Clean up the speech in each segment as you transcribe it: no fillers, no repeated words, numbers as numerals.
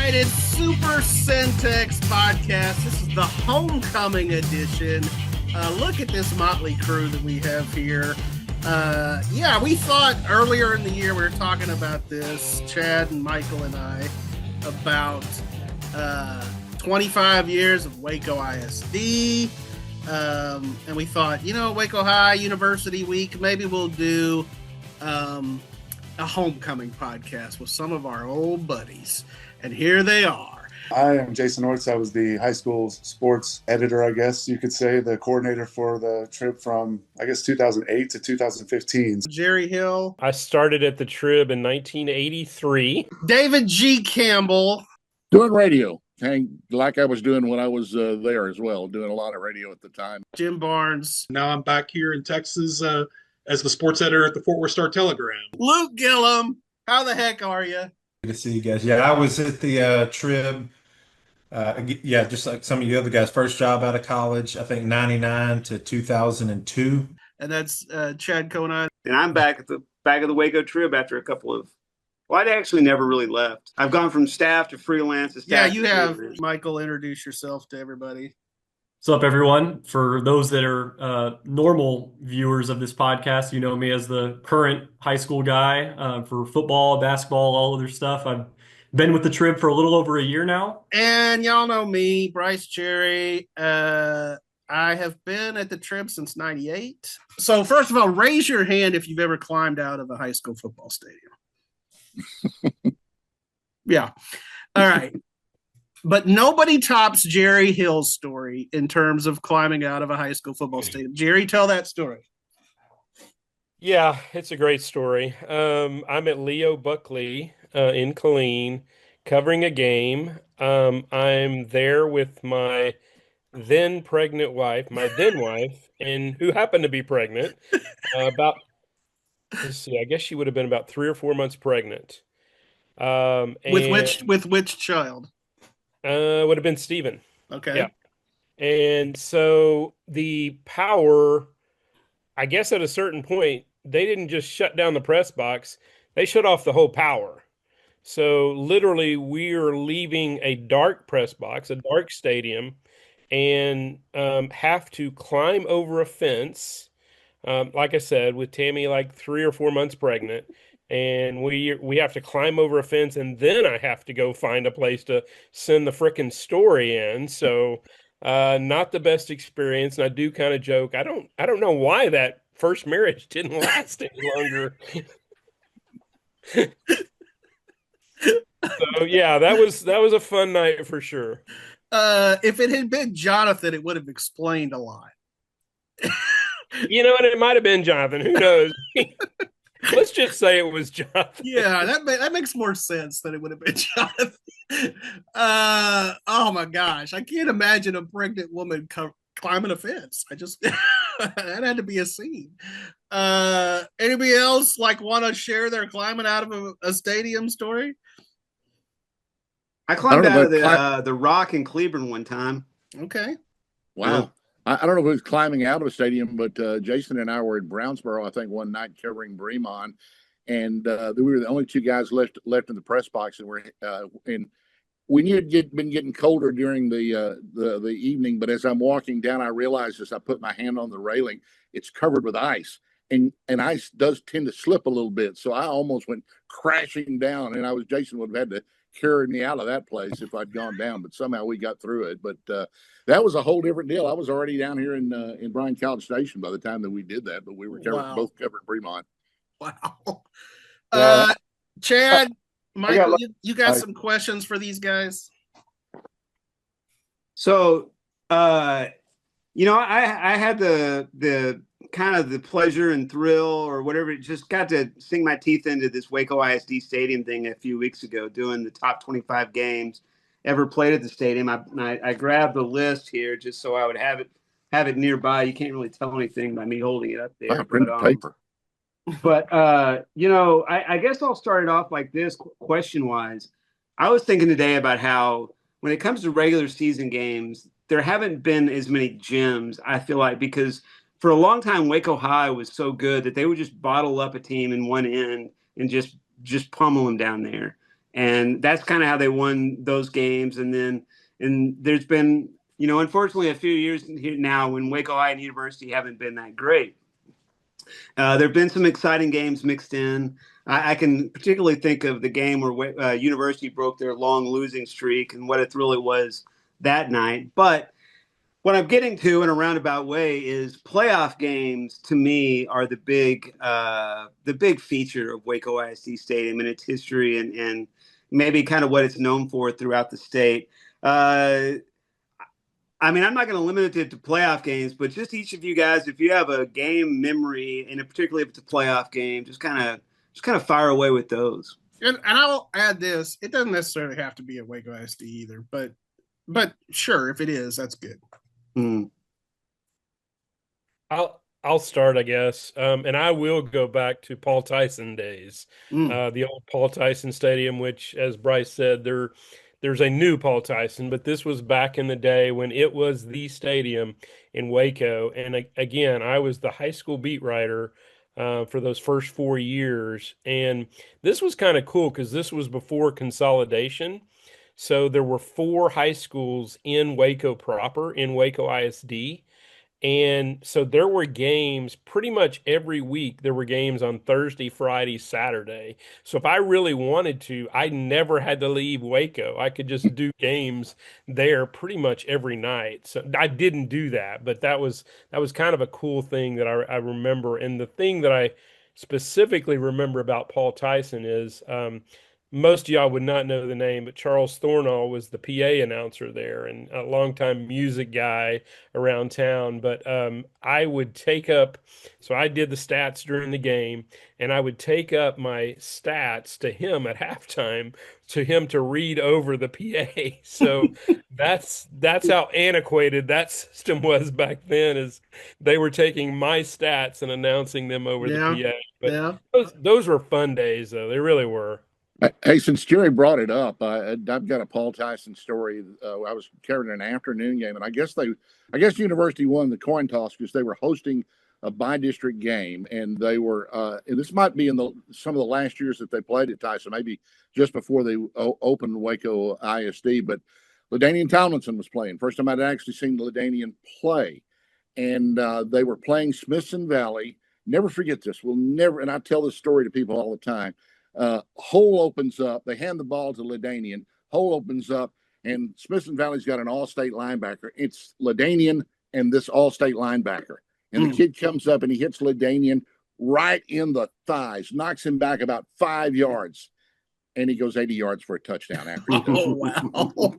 right, it's Super Centex Podcast. This is the homecoming edition. Look at this motley crew that we have here. We thought earlier in the year we were talking about this, Chad and Michael and I, about 25 years of Waco ISD. And we thought, Waco High University Week, maybe we'll do a homecoming podcast with some of our old buddies. And here they are. I am Jason Orts. I was the high school sports editor, I guess you could say, the coordinator for the Trib from, 2008 to 2015. Jerry Hill. I started at the Trib in 1983. David G. Campbell. Doing radio, like I was doing when I was there as well, doing a lot of radio at the time. Jim Barnes. Now I'm back here in Texas as the sports editor at the Fort Worth Star-Telegram. Luke Gilliam. How the heck are you? Good to see you guys. Yeah, I was at the Trib. Just like some of you other guys, first job out of college, I think 99 to 2002. And that's Chad Conine. And I'm back at the Waco Trib after a couple of, I actually never really left. I've gone from staff to freelance to staff. Yeah, you have. Freelance. Michael, introduce yourself to everybody. What's up, everyone? For those that are normal viewers of this podcast, you know me as the current high school guy for football, basketball, all other stuff. I've been with the Trib for a little over a year now. And y'all know me, Brice Cherry. I have been at the Trib since 98. So first of all, raise your hand if you've ever climbed out of a high school football stadium. Yeah. All right. But nobody tops Jerry Hill's story in terms of climbing out of a high school football stadium. Jerry, tell that story. Yeah, it's a great story. I'm at Leo Buckley in Killeen covering a game. I'm there with my then pregnant wife, and who happened to be pregnant I guess she would have been about 3 or 4 months pregnant. With which child? Would have been Stephen. Okay. Yeah. And so the power, I guess at a certain point, they didn't just shut down the press box. They shut off the whole power. So literally we are leaving a dark press box, a dark stadium, and have to climb over a fence. Like I said, with Tammy like 3 or 4 months pregnant. And we have to climb over a fence, and then I have to go find a place to send the frickin' story in. So not the best experience. And I do kind of joke. I don't know why that first marriage didn't last any longer. So yeah, that was a fun night for sure. If it had been Jonathan, it would have explained a lot. And it might have been Jonathan. Who knows? Let's just say it was Jonathan. Yeah, that makes more sense than it would have been Jonathan. Oh my gosh, I can't imagine a pregnant woman climbing a fence. That had to be a scene. Anybody else want to share their climbing out of a stadium story? I climbed out of the Rock in Cleburne one time. Okay. Wow. I don't know if it was climbing out of a stadium, but Jason and I were at Brownsboro, I think, one night covering Bremont, and we were the only two guys left in the press box, and we knew it been getting colder during the evening. But as I'm walking down, I realized as I put my hand on the railing, it's covered with ice, and ice does tend to slip a little bit, so I almost went crashing down, and Jason would have had to carry me out of that place if I'd gone down, but somehow we got through it. But that was a whole different deal. I was already down here in Bryan College Station by the time that we did that, but we were both covering Bremont. Wow. Chad, Michael, you got some questions for these guys? So, I had the kind of the pleasure and thrill or whatever, just got to sink my teeth into this Waco ISD Stadium thing a few weeks ago, doing the top 25 games ever played at the stadium. I grabbed the list here just so I would have it nearby. You can't really tell anything by me holding it up there. Paper. But I guess I'll start it off like this, question-wise. I was thinking today about how when it comes to regular season games, there haven't been as many gyms, I feel like, because for a long time, Waco High was so good that they would just bottle up a team in one end and just pummel them down there. And that's kind of how they won those games. And there's been, unfortunately, a few years now when Waco High and University haven't been that great. There have been some exciting games mixed in. I can particularly think of the game where University broke their long losing streak and what it really was that night. But what I'm getting to in a roundabout way is playoff games to me are the big feature of Waco ISD Stadium and its history and maybe kind of what it's known for throughout the state. I'm not going to limit it to playoff games, but just each of you guys, if you have a game memory, and particularly if it's a playoff game, just kind of fire away with those. And I'll add this: it doesn't necessarily have to be a Waco ISD either, but sure, if it is, that's good. I'll start, I guess, and I will go back to Paul-Tyson days, the old Paul-Tyson Stadium, which, as Brice said, there's a new Paul-Tyson, but this was back in the day when it was the stadium in Waco. And again, I was the high school beat writer for those first 4 years, and this was kind of cool because this was before consolidation. So there were 4 high schools in Waco proper, in Waco ISD. And so there were games pretty much every week. There were games on Thursday, Friday, Saturday. So if I really wanted to, I never had to leave Waco. I could just do games there pretty much every night. So I didn't do that, but that was kind of a cool thing that I remember. And the thing that I specifically remember about Paul-Tyson is most of y'all would not know the name, but Charles Thornall was the PA announcer there and a longtime music guy around town. But I would take up, so I did the stats during the game, and I would take up my stats to him at halftime to him to read over the PA. So that's how antiquated that system was back then, is they were taking my stats and announcing them over the PA. But those were fun days, though. They really were. Hey, since Jerry brought it up, I've got a Paul-Tyson story. I was covering an afternoon game, and I guess University won the coin toss because they were hosting a by-district game, and they were. And this might be in some of the last years that they played at Tyson, maybe just before they opened Waco ISD. But LaDainian Tomlinson was playing. First time I'd actually seen LaDainian play, and they were playing Smithson Valley. Never forget this. And I tell this story to people all the time. Hole opens up. They hand the ball to LaDainian. Hole opens up, and Smithson Valley's got an all-state linebacker. It's LaDainian and this all-state linebacker. And the kid comes up, and he hits LaDainian right in the thighs, knocks him back about 5 yards, and he goes 80 yards for a touchdown after. Oh, wow.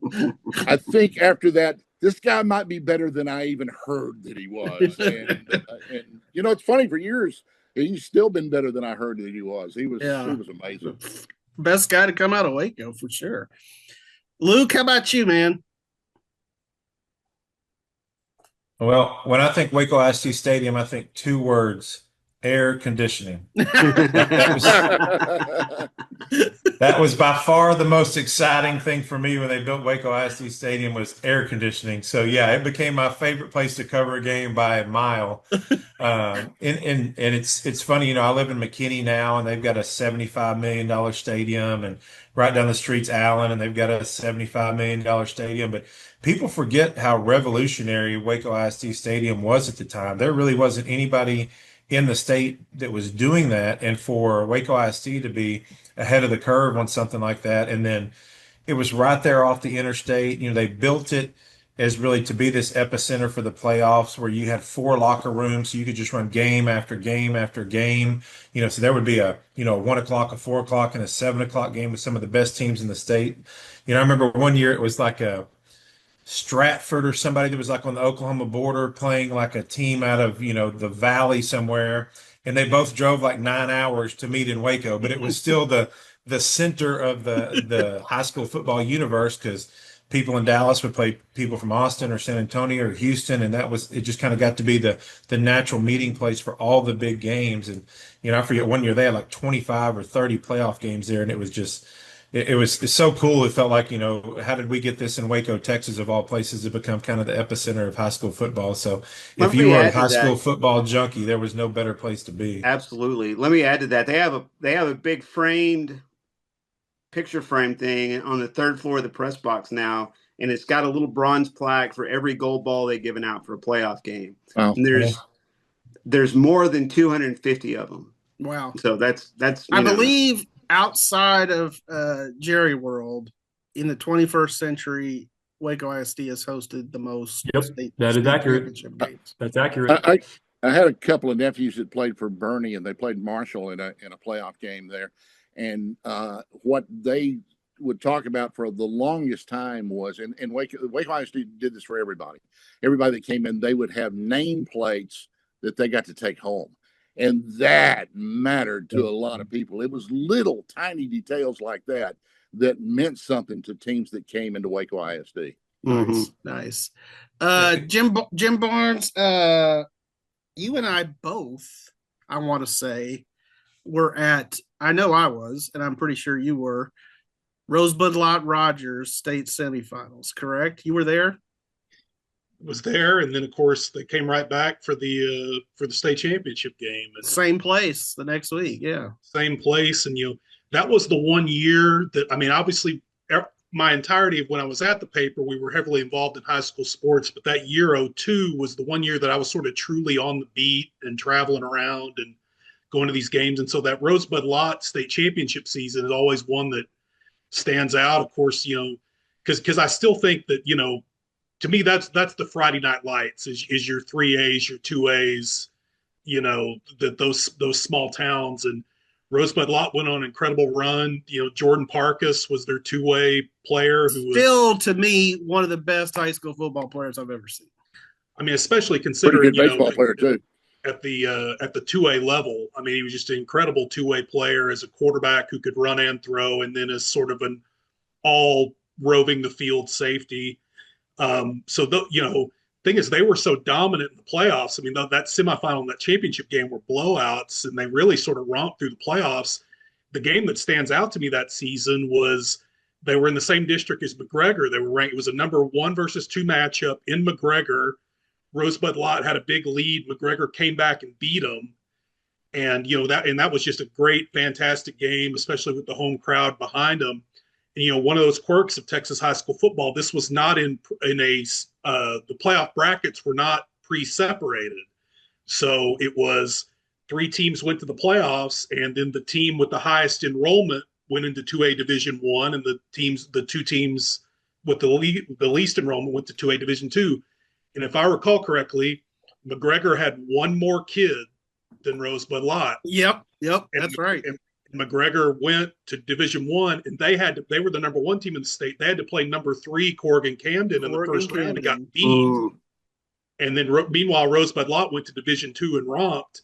I think after that, this guy might be better than I even heard that he was. And it's funny, for years, he's still been better than I heard that he was. He was amazing. Best guy to come out of Waco for sure. Luke, how about you, man? Well, when I think Waco ISD Stadium, I think 2 words: air conditioning. That was by far the most exciting thing for me when they built Waco ISD Stadium, was air conditioning. So yeah, it became my favorite place to cover a game by a mile. And it's funny, I live in McKinney now, and they've got a $75 million stadium, and right down the street's Allen, and they've got a $75 million stadium. But people forget how revolutionary Waco ISD Stadium was at the time. There really wasn't anybody in the state that was doing that, and for Waco ISD to be ahead of the curve on something like that. And then it was right there off the interstate. They built it as really to be this epicenter for the playoffs, where you had 4 locker rooms, so you could just run game after game after game. So there would be a 1 o'clock, a 4 o'clock, and a 7 o'clock game with some of the best teams in the state. I remember one year it was like a Stratford or somebody that was like on the Oklahoma border playing like a team out of, the valley somewhere. And they both drove like 9 hours to meet in Waco, but it was still the center of the high school football universe, because people in Dallas would play people from Austin or San Antonio or Houston. And it just kind of got to be the natural meeting place for all the big games. And, I forget one year they had like 25 or 30 playoff games there. And it was just, it's so cool. It felt like, how did we get this in Waco, Texas, of all places, to become kind of the epicenter of high school football? So if you were a high school football junkie, there was no better place to be. Absolutely. Let me add to that. They have a big framed picture frame thing on the third floor of the press box now, and it's got a little bronze plaque for every gold ball they've given out for a playoff game. Wow. And there's more than 250 of them. Wow. So that's I believe outside of Jerry World in the 21st century, Waco ISD has hosted the most. Yep, that is accurate. Games. That's accurate. I had a couple of nephews that played for Bernie, and they played Marshall in a playoff game there. And what they would talk about for the longest time was, and Waco ISD did this for everybody. Everybody that came in, they would have nameplates that they got to take home. And that mattered to a lot of people. It was little tiny details like that meant something to teams that came into Waco ISD. Nice. Jim Barnes, you and I both, I want to say, were at, I know I was, and I'm pretty sure you were, Rosebud Lot Rogers state semifinals, correct? You were there? Was there, and then of course they came right back for the state championship game. Same place the next week, yeah. Same place, and that was the one year that, I mean, obviously my entirety of when I was at the paper, we were heavily involved in high school sports, but that year 02 was the one year that I was sort of truly on the beat and traveling around and going to these games. And so that Rosebud Lot state championship season is always one that stands out, of course, because I still think that, to me, that's the Friday Night Lights is your 3As, your 2As, that those small towns. And Rosebud Lot went on an incredible run. Jordan Parkus was their two-way player who still, to me, one of the best high school football players I've ever seen. I mean, especially considering, pretty good baseball player too. At the 2A level. I mean, he was just an incredible two-way player as a quarterback who could run and throw, and then as sort of an all roving the field safety. Thing is, they were so dominant in the playoffs. I mean, that semifinal and that championship game were blowouts, and they really sort of romped through the playoffs. The game that stands out to me that season was they were in the same district as McGregor. They were ranked. It was a number 1 versus 2 matchup in McGregor. Rosebud Lot had a big lead. McGregor came back and beat them. And, that was just a great, fantastic game, especially with the home crowd behind them. And, one of those quirks of Texas high school football, this was not the playoff brackets were not pre-separated. So it was 3 teams went to the playoffs, and then the team with the highest enrollment went into 2A Division I, and the 2 teams with the least enrollment went to 2A Division II. And if I recall correctly, McGregor had 1 more kid than Rosebud Lot. Yep, that's right. And McGregor went to Division I, and they were the number 1 team in the state. They had to play number 3 Corrigan Camden in the first round and got beat. And then meanwhile, Rosebud Lot went to Division II and romped.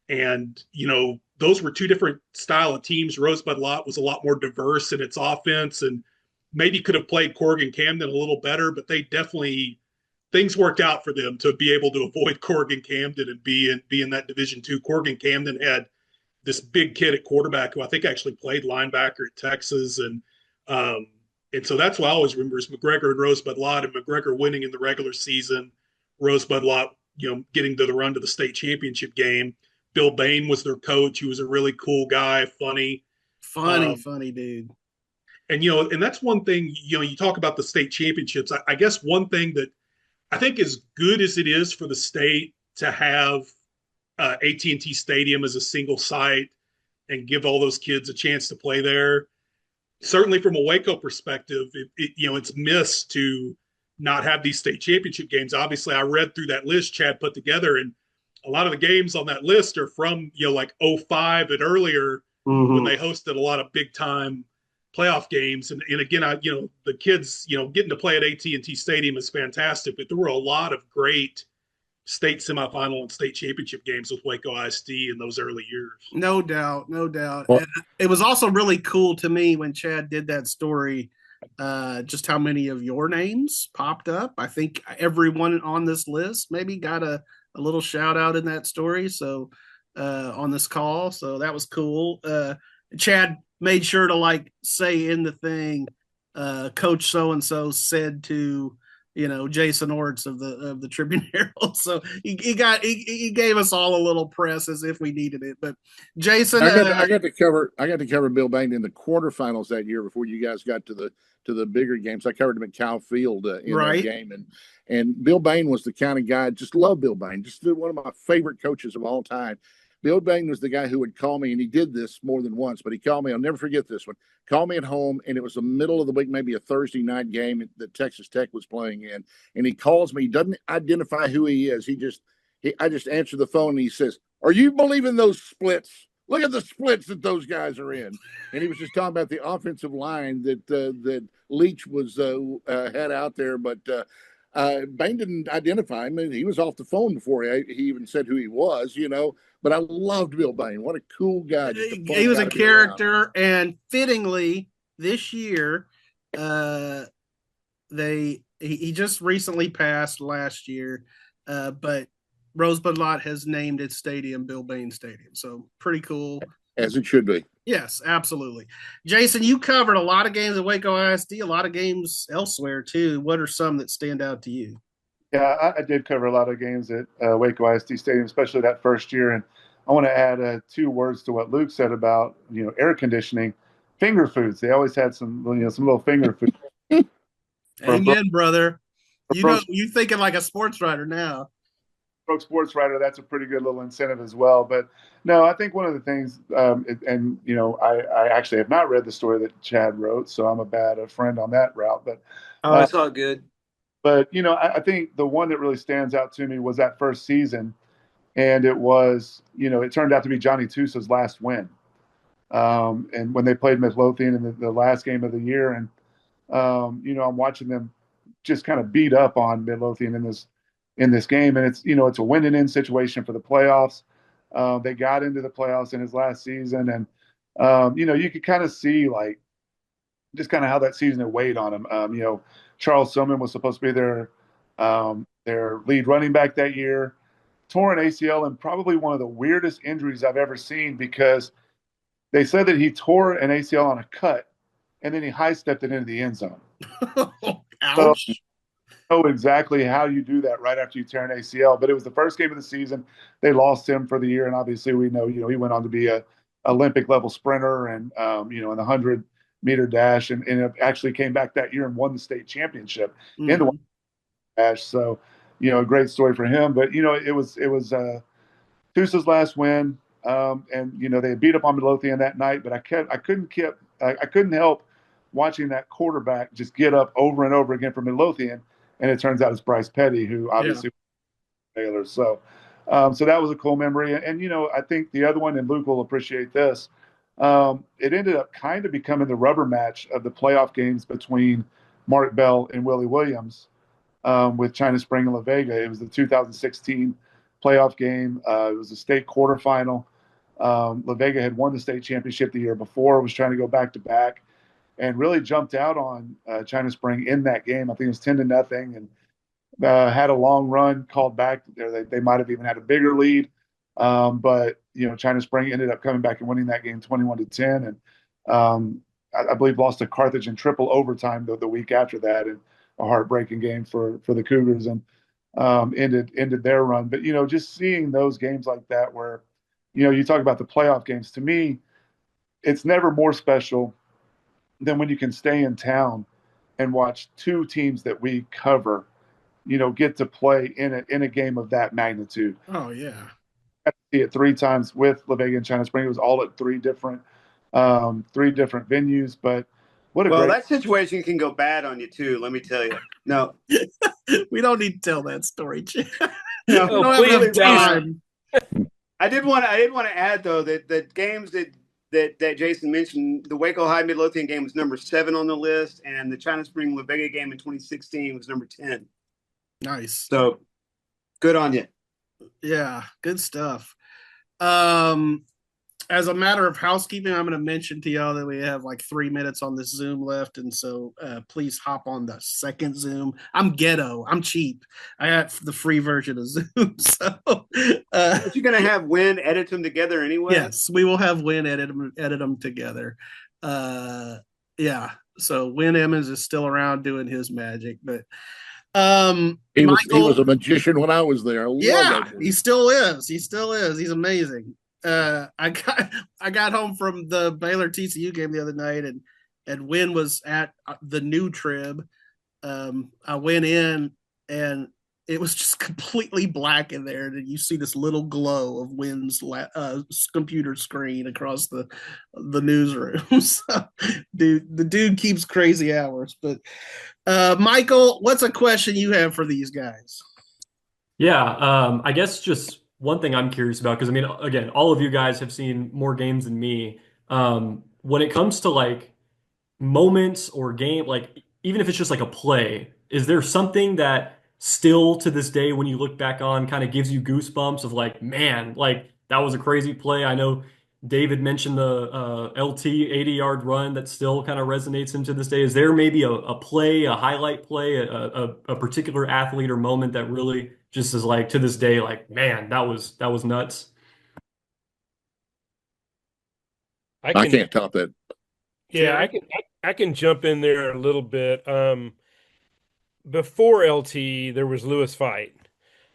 And, those were 2 different style of teams. Rosebud Lot was a lot more diverse in its offense and maybe could have played Corrigan Camden a little better, but they definitely – things worked out for them to be able to avoid Corrigan Camden and be in that Division II. Corrigan Camden had this big kid at quarterback who I think actually played linebacker at Texas. And so that's what I always remember is McGregor and Rosebud Lot, and McGregor winning in the regular season, Rosebud Lot, getting to the run to the state championship game. Bill Bain was their coach. He was a really cool guy, funny dude. And, and that's one thing, you talk about the state championships. I guess one thing that I think as good as it is for the state to have AT&T Stadium as a single site and give all those kids a chance to play there, certainly from a Waco perspective, it's missed to not have these state championship games. Obviously, I read through that list Chad put together, and a lot of the games on that list are from, like 05 and earlier when they hosted a lot of big time playoff games. And again, the kids, getting to play at AT&T Stadium is fantastic, but there were a lot of great state semifinal and state championship games with Waco ISD in those early years. No doubt. Well, and it was also really cool to me when Chad did that story, just how many of your names popped up. I think everyone on this list maybe got a little shout out in that story. So on this call. So that was cool. Chad made sure to say in the thing, Coach so-and-so said to, Jason Orts of the Tribune-Herald. So he gave us all a little press as if we needed it. But Jason, I got to cover Bill Bain in the quarterfinals that year before you guys got to the bigger games. I covered him at Cal Field in that game, and Bill Bain was the kind of guy. Just love Bill Bain. Just one of my favorite coaches of all time. Bill Bain was the guy who would call me, and he did this more than once, but he called me. I'll never forget this one. Called me at home, and it was the middle of the week, maybe a Thursday night game that Texas Tech was playing in. And he calls me. He doesn't identify who he is. I just answer the phone, and he says, "Are you believing those splits? Look at the splits that those guys are in." And he was just talking about the offensive line that Leach was had out there, but Bain didn't identify him. He was off the phone before he even said who he was, But I loved Bill Bain. What a cool guy. He was a character, and fittingly, this year, he just recently passed last year, but Rosebud Lot has named its stadium Bill Bain Stadium. So pretty cool. As it should be. Yes, absolutely. Jason, you covered a lot of games at Waco ISD, a lot of games elsewhere too. What are some that stand out to you? Yeah, I did cover a lot of games at Waco ISD Stadium, especially that first year. And I want to add 2 words to what Luke said about air conditioning, finger foods. They always had some little finger food. Amen, brother. You thinking like a sports writer now. Pro sports writer, that's a pretty good little incentive as well. But no, I think one of the things, I actually have not read the story that Chad wrote, so I'm a bad friend on that route. But it's all good. But I think the one that really stands out to me was that first season, and it was it turned out to be Johnny Tusa's last win, and when they played Midlothian in the last game of the year, and I'm watching them just kind of beat up on Midlothian in this game, and it's a win-and-in situation for the playoffs. They got into the playoffs in his last season, and you could kind of see just kind of how that season had weighed on him. Charles Tillman was supposed to be their lead running back that year, tore an ACL, and probably one of the weirdest injuries I've ever seen, because they said that he tore an ACL on a cut, and then he high-stepped it into the end zone. Ouch. So, know exactly how you do that right after you tear an ACL, but it was the first game of the season. They lost him for the year, and obviously we know, he went on to be a Olympic level sprinter, and in the 100-meter dash, and it actually came back that year and won the state championship in the dash. So, a great story for him. But it was Tusa's last win, and they had beat up on Midlothian that night. But I couldn't help watching that quarterback just get up over and over again for Midlothian. And it turns out it's Brice Petty, who obviously was Taylor. So that was a cool memory. And I think the other one, and Luke will appreciate this, it ended up kind of becoming the rubber match of the playoff games between Mark Bell and Willie Williams with China Spring and La Vega. It was the 2016 playoff game. It was a state quarterfinal. La Vega had won the state championship the year before, was trying to go back-to-back, and really jumped out on China Spring in that game. I think it was 10-0, and had a long run called back. They might have even had a bigger lead, but China Spring ended up coming back and winning that game 21-10, and I believe lost to Carthage in triple overtime the week after that, and a heartbreaking game for the Cougars, and ended their run. But just seeing those games like that, where you talk about the playoff games, to me, it's never more special than when you can stay in town and watch 2 teams that we cover, get to play in a game of that magnitude. Oh yeah. I see it 3 times with La Vega and China Spring. It was all at 3 different venues, but that situation can go bad on you too. Let me tell you. No, we don't need to tell that story. No, please don't. I did want to add though that the games that Jason mentioned, the Waco High Midlothian game was number 7 on the list, and the China Spring La Vega game in 2016 was number 10. Nice. So good on you. Yeah, good stuff. As a matter of housekeeping, I'm going to mention to y'all that we have 3 minutes on this Zoom left, and so please hop on the second Zoom. I'm ghetto. I'm cheap. I got the free version of Zoom. So, but you're going to have Win edit them together anyway? Yes, we will have Win edit them together. Yeah, so Win Emmons is still around doing his magic. But He Michael, was a magician when I was there. I love that dude. he still is. He still is. He's amazing. I got home from the Baylor TCU game the other night, and Wynn was at the new Trib. I went in, and it was just completely black in there, and you see this little glow of Wynn's computer screen across the newsroom. So, the dude keeps crazy hours. But Michael, what's a question you have for these guys? Yeah, I guess just one thing I'm curious about, because I mean, again, all of you guys have seen more games than me. When it comes to like moments or game, like even if it's just like a play, is there something that still to this day, when you look back on, kind of gives you goosebumps of like, man, like that was a crazy play? I know David mentioned the LT 80-yard run that still kind of resonates into this day. Is there maybe a play, a highlight play, a particular athlete or moment that really just is like to this day, like, man, that was nuts? I can't top that. Yeah, I can jump in there a little bit. Before LT, there was Lewis Fight.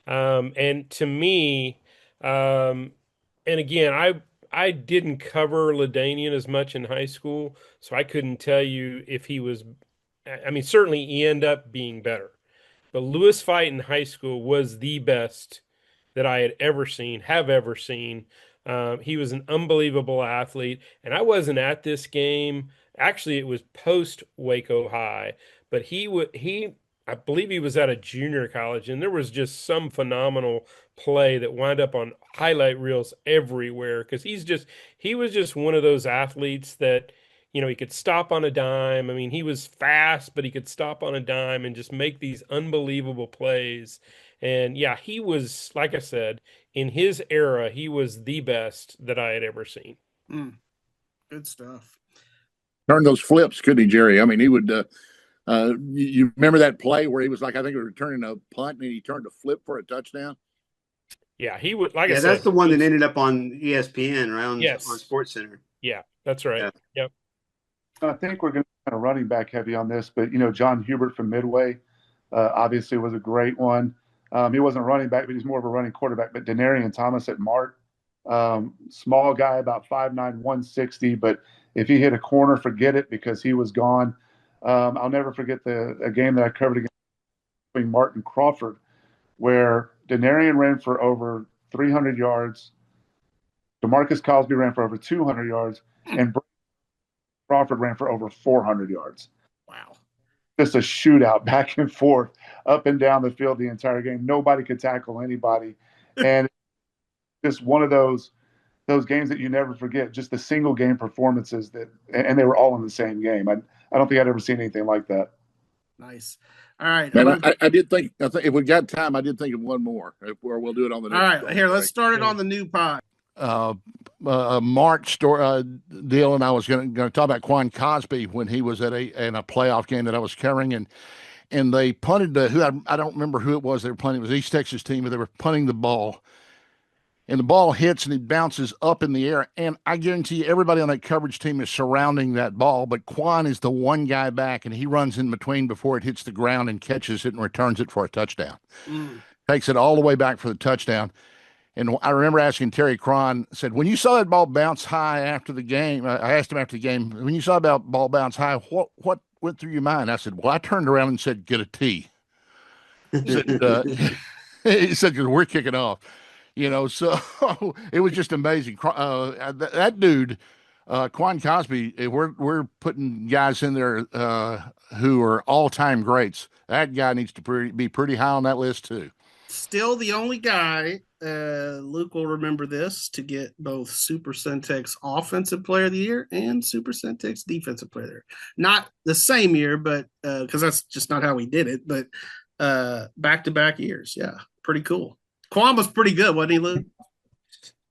And to me, and again, I didn't cover LaDainian as much in high school, so I couldn't tell you if he was, I mean, certainly he ended up being better. But Lewis Fight in high school was the best that I had ever seen, have ever seen. He was an unbelievable athlete, and I wasn't at this game. Actually, it was post Waco High, but I believe he was at a junior college, and there was just some phenomenal play that wound up on highlight reels everywhere because he was just one of those athletes that, he could stop on a dime. I mean, he was fast, but he could stop on a dime and just make these unbelievable plays. And yeah, he was, like I said, in his era, he was the best that I had ever seen. Good stuff. Turn those flips, couldn't he, Jerry? I mean, he would. You remember that play where he was like, I think he was returning a punt and he turned a flip for a touchdown? Yeah, he would. Like I said, that's the one that ended up on ESPN, right? Yes. On SportsCenter. Yeah, that's right. Yeah. Yep. I think we're going to be kind of running back heavy on this, but John Hubert from Midway obviously was a great one. He wasn't a running back, but he's more of a running quarterback. But Denarian Thomas at Mart, small guy, about 5'9", 160, but if he hit a corner, forget it because he was gone. I'll never forget a game that I covered against between Mart and Crawford, where Denarian ran for over 300 yards, DeMarcus Cosby ran for over 200 yards, and Crawford ran for over 400 yards. Wow. Just a shootout back and forth, up and down the field the entire game. Nobody could tackle anybody. And just one of those games that you never forget, just the single game performances and they were all in the same game. I don't think I'd ever seen anything like that. Nice. All right. Man, I think if we got time, I did think of one more, or we'll do it on the next. All right. Here, let's start it on the new pod. Mark deal, and I was going to talk about Quan Cosby when he was in a playoff game that I was covering, and they punted I don't remember who it was they were punting. It was East Texas team, but they were punting the ball, and the ball hits and it bounces up in the air, and I guarantee you everybody on that coverage team is surrounding that ball, but Quan is the one guy back, and he runs in between before it hits the ground and catches it and returns it for a touchdown. Takes it all the way back for the touchdown. And I remember asking Terry Cron, said, when you saw that ball bounce high after the game, I asked him after the game, when you saw that ball bounce high, what went through your mind? I said, well, I turned around and said, get a T. He said, because we're kicking off. So it was just amazing. That dude, Quan Cosby, we're putting guys in there who are all-time greats. That guy needs to be pretty high on that list, too. Still the only guy, Luke will remember this, to get both Super Centex Offensive Player of the Year and Super Centex Defensive Player of the Year. Not the same year, but because that's just not how we did it, but back-to-back years. Yeah, pretty cool. Quan was pretty good, wasn't he, Luke?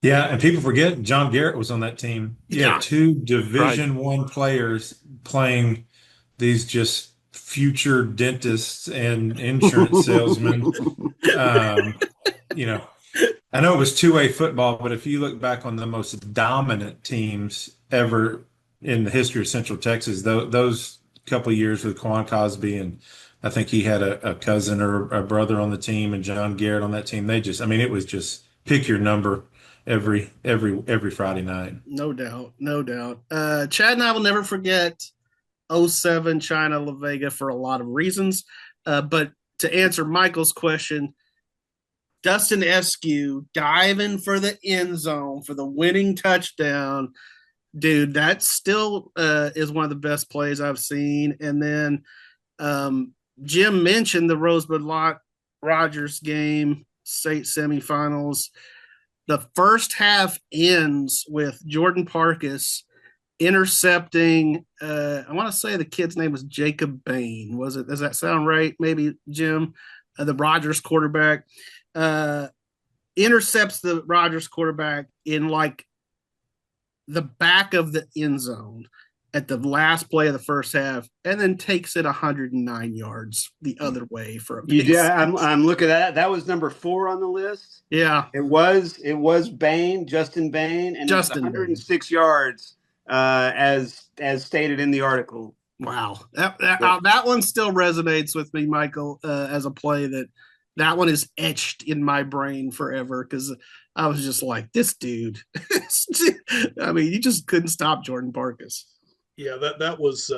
Yeah, and people forget John Garrett was on that team. Yeah, two Division I players playing these just future dentists and insurance salesmen. I know it was two-way football, but if you look back on the most dominant teams ever in the history of Central Texas, those couple of years with Quan Cosby, and I think he had a cousin or a brother on the team, and John Garrett on that team. I mean, it was just pick your number every Friday night. No doubt, no doubt. Chad and I will never forget '07 China La Vega for a lot of reasons. But to answer Michael's question, Dustin Eskew diving for the end zone for the winning touchdown. Dude, that still is one of the best plays I've seen. And then Jim mentioned the Rosebud Rogers game, state semifinals. The first half ends with Jordan Parkus intercepting. I want to say the kid's name was Jacob Bain. Was it? Does that sound right? Maybe Jim, the Rogers quarterback, intercepts the Rogers quarterback in like the back of the end zone at the last play of the first half, and then takes it 109 yards the other way for a big I'm looking at that. That was number 4 on the list. Yeah, it was Bain, Justin Bain, and Justin 106 Bain. Yards, as stated in the article. Wow, that one still resonates with me, Michael, as a play that one is etched in my brain forever, because I was just like, this dude. I mean, you just couldn't stop Jordan Parkus. Yeah, that was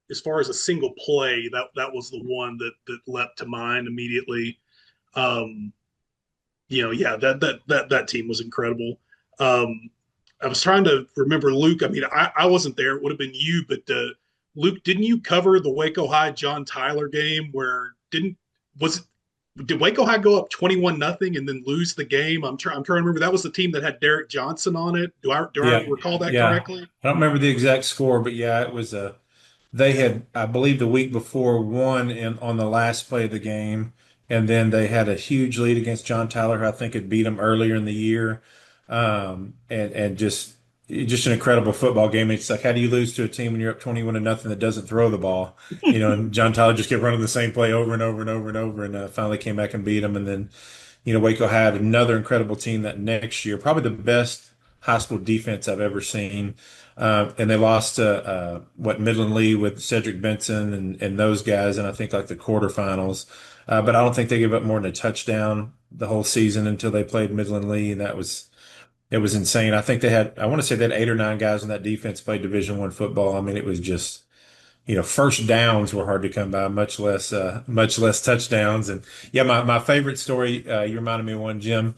as far as a single play, that was the one that leapt to mind immediately. That team was incredible. I was trying to remember, Luke. I mean, I wasn't there. It would have been you, but Luke, didn't you cover the Waco High John Tyler game where did Waco High go up 21-0 and then lose the game? I'm trying to remember. That was the team that had Derek Johnson on it. Do I recall that correctly? I don't remember the exact score, but yeah, it was they had, I believe, the week before won on the last play of the game, and then they had a huge lead against John Tyler, who I think had beat them earlier in the year, and just an incredible football game. It's like, how do you lose to a team when you're up 21-0 that doesn't throw the ball? And John Tyler just kept running the same play over and over and over and over, and finally came back and beat them. And then, Waco had another incredible team that next year, probably the best high school defense I've ever seen. And they lost to Midland Lee with Cedric Benson and those guys, and I think like the quarterfinals. But I don't think they gave up more than a touchdown the whole season until they played Midland Lee, and it was insane. I think I want to say they had 8 or 9 guys on that defense played Division I football. I mean, it was just, first downs were hard to come by, much less touchdowns. And yeah, my favorite story, you reminded me of one, Jim,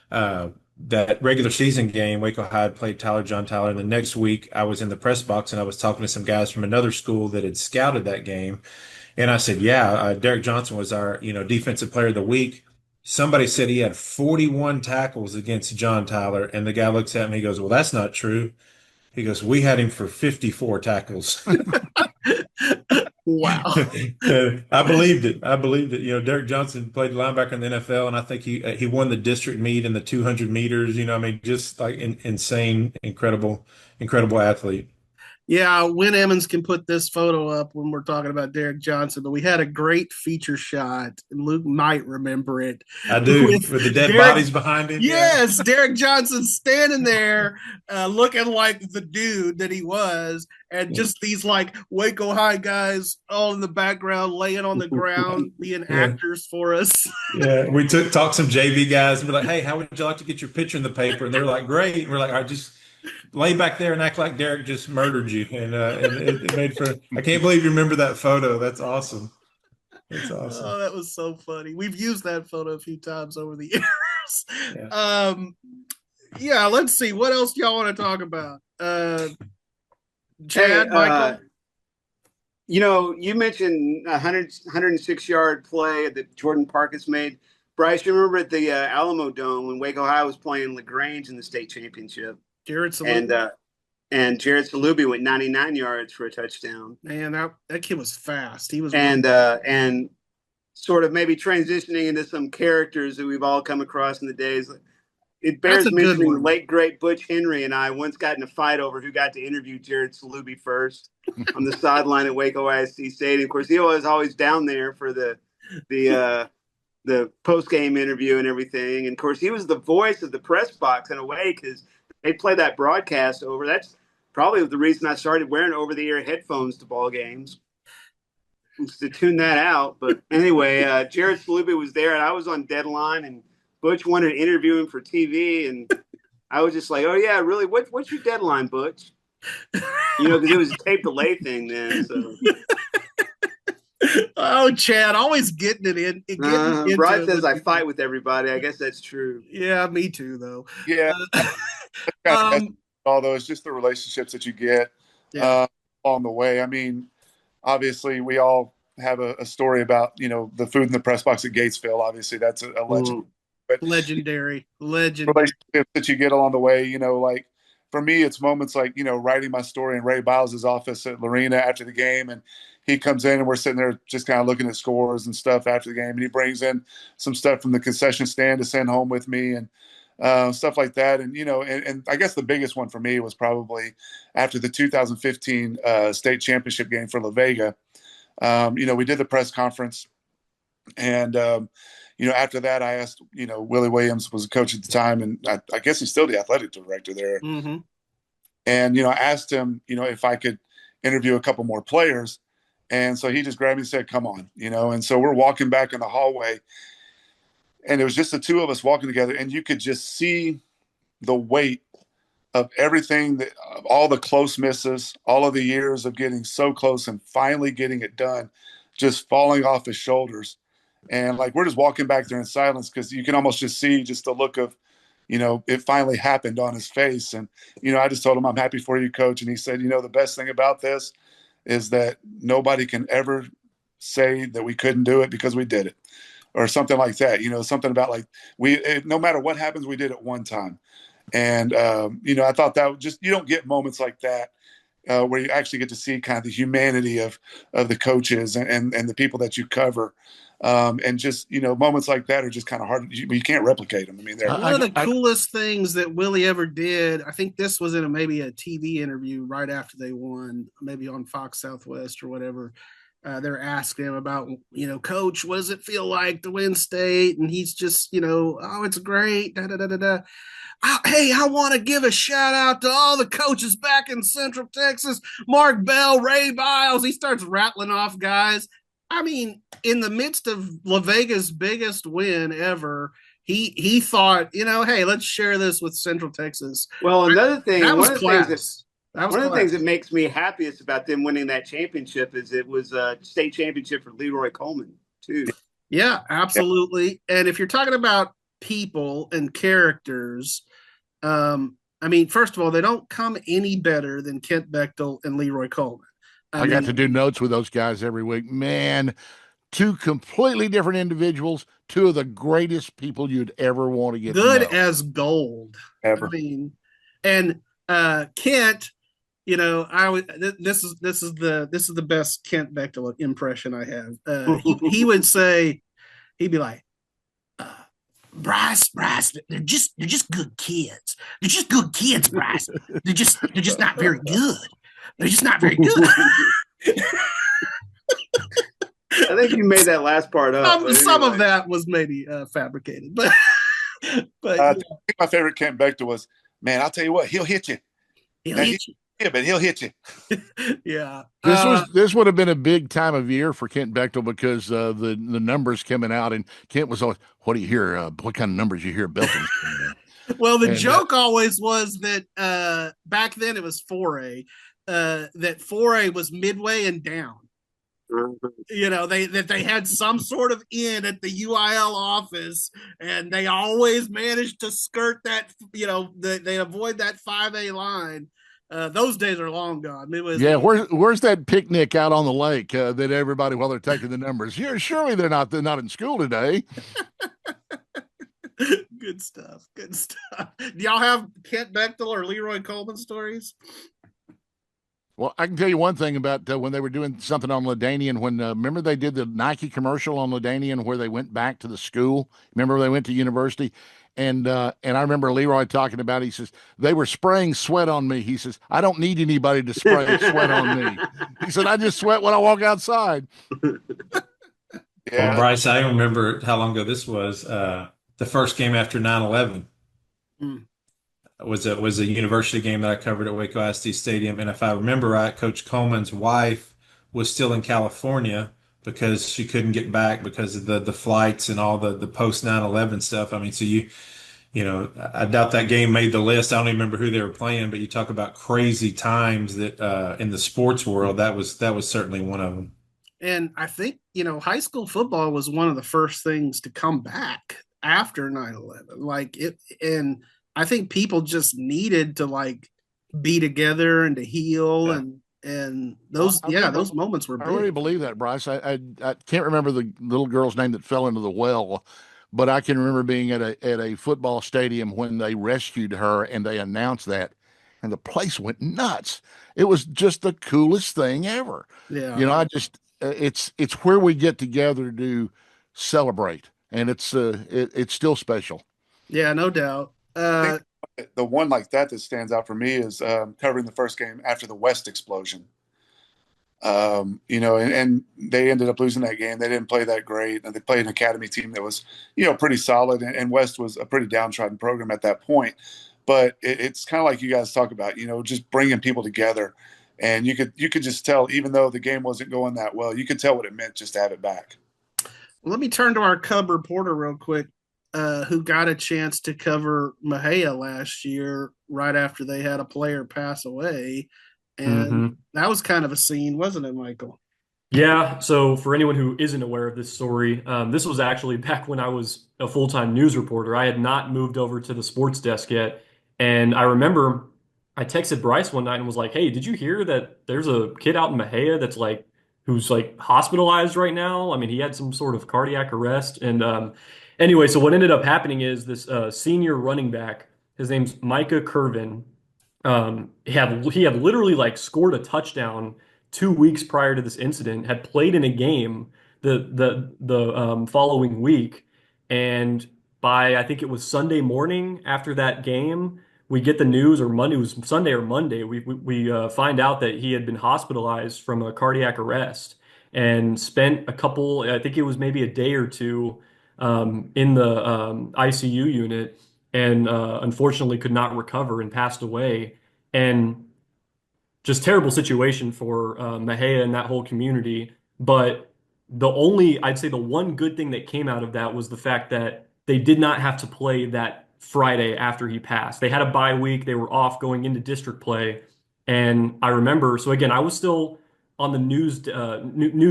that regular season game, Waco High played John Tyler. And the next week I was in the press box and I was talking to some guys from another school that had scouted that game. And I said, Derek Johnson was our, defensive player of the week. Somebody said he had 41 tackles against John Tyler, and the guy looks at me, he goes, well, that's not true. He goes, we had him for 54 tackles. Wow. I believed it. Derek Johnson played linebacker in the NFL, and I think he won the district meet in the 200 meters. Just like insane, incredible athlete. Yeah, Win Emmons can put this photo up when we're talking about Derek Johnson, but we had a great feature shot, and Luke might remember it. I do, with the dead bodies behind him. Yes, Derek Johnson standing there looking like the dude that he was, and just these like Waco High guys all in the background laying on the ground being actors for us. Yeah, we talked some JV guys, and we're like, hey, how would you like to get your picture in the paper? And they're like, great. And we're like, all right, just lay back there and act like Derek just murdered you. And it made for, I can't believe you remember that photo. That's awesome. That's awesome. Oh, that was so funny. We've used that photo a few times over the years. Yeah. Let's see. What else do y'all want to talk about? Chad, Michael? You mentioned 106-yard play that Jordan Parkus made. Brice, you remember at the Alamo Dome when Waco High was playing LaGrange in the state championship? Jared Salubi. And Jared Salubi went 99 yards for a touchdown. Man, that kid was fast. He was and sort of maybe transitioning into some characters that we've all come across in the days. It bears mentioning the late great Butch Henry and I once got in a fight over who got to interview Jared Salubi first on the sideline at Waco ISD Stadium. Of course, he was always down there for the post-game interview and everything. And of course, he was the voice of the press box in a way because they play that broadcast over. That's probably the reason I started wearing over-the-ear headphones to ball games. just to tune that out. But anyway, Jared Salube was there, and I was on deadline, and Butch wanted to interview him for TV, and I was just like, "Oh yeah, really? What's your deadline, Butch?" Because it was a tape delay thing then. So. Oh, Chad, always getting it in. Brice says I fight with everybody. I guess that's true. Yeah, me too, though. Yeah. Although it's just the relationships that you get along the way. I mean, obviously, we all have a story about the food in the press box at Gatesville. Obviously, that's a legend. But legendary relationships that you get along the way. Like for me, it's moments like writing my story in Ray Biles' office at Lorena after the game, and he comes in and we're sitting there just kind of looking at scores and stuff after the game, and he brings in some stuff from the concession stand to send home with me and stuff like that. And and I guess the biggest one for me was probably after the 2015 state championship game for La Vega. We did the press conference, and after that, I asked, Willie Williams was a coach at the time, and I guess he's still the athletic director there. Mm-hmm. And, I asked him, if I could interview a couple more players. And so he just grabbed me and said, come on, and so we're walking back in the hallway, and it was just the two of us walking together, and you could just see the weight of everything, all the close misses, all of the years of getting so close and finally getting it done, just falling off his shoulders. And like, we're just walking back there in silence because you can almost just see just the look of, it finally happened on his face. And, I just told him, I'm happy for you, coach. And he said, the best thing about this is that nobody can ever say that we couldn't do it because we did it, or something like that. Something about like no matter what happens, we did it one time. And, I thought that just, you don't get moments like that where you actually get to see kind of the humanity of the coaches and the people that you cover. And just, moments like that are just kind of hard. You can't replicate them. I mean, they're one of the coolest things that Willie ever did. I think this was in maybe a TV interview right after they won, maybe on Fox Southwest or whatever. They're asking him about, coach, what does it feel like to win state? And he's just, oh, it's great. Da, da, da, da, da. Hey, I want to give a shout out to all the coaches back in Central Texas. Mark Bell, Ray Biles. He starts rattling off guys. I mean, in the midst of La Vega's biggest win ever, he thought, hey, let's share this with Central Texas. Well, another thing, that was one class. One of the things that makes me happiest about them winning that championship is it was a state championship for Leroy Coleman, too. Yeah, absolutely. And if you're talking about people and characters, I mean, first of all, they don't come any better than Kent Bechtel and Leroy Coleman. I got to do notes with those guys every week. Man, two completely different individuals, two of the greatest people you'd ever want to get good to know. As gold. Ever. I mean, and Kent, this is the best Kent Bechtel impression I have. He would say, he'd be like, Brice, they're just good kids. They're just good kids, Brice. They're just not very good. They're just not very good. I think you made that last part up. Some of that was maybe fabricated, but I think my favorite Kent Bechtel was, man, I'll tell you what, he'll hit you. Yeah, but he'll hit you. Yeah. This would have been a big time of year for Kent Bechtel because the numbers coming out, and Kent was always, what do you hear? What kind of numbers you hear Belton's coming in? Well, the joke always was that back then it was 4A, that 4A was midway and down. They had some sort of in at the UIL office, and they always managed to skirt that, they avoid that 5A line. Those days are long gone. It was, where's that picnic out on the lake that everybody, while they're taking the numbers? Surely they're not in school today. Good stuff. Do y'all have Kent Bechtel or Leroy Coleman stories? Well, I can tell you one thing about when they were doing something on Ladanian. When remember they did the Nike commercial on Ladanian where they went back to the school. Remember they went to university, and I remember Leroy talking about. He says they were spraying sweat on me. He says I don't need anybody to spray sweat on me. He said I just sweat when I walk outside. Well, Brice, I remember how long ago this was. The first game after 9/11. Was a university game that I covered at Waco ISD Stadium, and if I remember right, Coach Coleman's wife was still in California because she couldn't get back because of the flights and all the post 9/11 stuff. I mean, so I doubt that game made the list. I don't even remember who they were playing, but you talk about crazy times that in the sports world, that was certainly one of them. And I think, high school football was one of the first things to come back after 9/11. And I think people just needed to be together and to heal and those moments were big. I really believe that, Brice. I can't remember the little girl's name that fell into the well, but I can remember being at a football stadium when they rescued her and they announced that, and the place went nuts. It was just the coolest thing ever. Yeah. It's where we get together to celebrate, and it's still special. Yeah, no doubt. The one like that stands out for me is covering the first game after the West explosion. And they ended up losing that game. They didn't play that great, and they played an academy team that was, pretty solid. And West was a pretty downtrodden program at that point. But it's kind of like you guys talk about, just bringing people together. And you could just tell, even though the game wasn't going that well, you could tell what it meant just to have it back. Well, let me turn to our Cub reporter real quick, who got a chance to cover Mexia last year right after they had a player pass away. And that was kind of a scene, wasn't it, Michael? Yeah. So for anyone who isn't aware of this story, this was actually back when I was a full-time news reporter. I had not moved over to the sports desk yet. And I remember I texted Brice one night and was like, "Hey, did you hear that there's a kid out in Mexia that's who's hospitalized right now? I mean, he had some sort of cardiac arrest." And anyway, so what ended up happening is this senior running back, his name's Micah Curvin. He had literally scored a touchdown 2 weeks prior to this incident, had played in a game the following week, and by I think it was Sunday morning after that game, we get the news, or Monday, it was Sunday or Monday, we find out that he had been hospitalized from a cardiac arrest and spent I think it was maybe a day or two in the ICU unit, and unfortunately could not recover and passed away. And just terrible situation for Mexia and that whole community. But I'd say the one good thing that came out of that was the fact that they did not have to play that Friday after he passed. They had a bye week. They were off going into district play. And I remember, so again, I was still on the news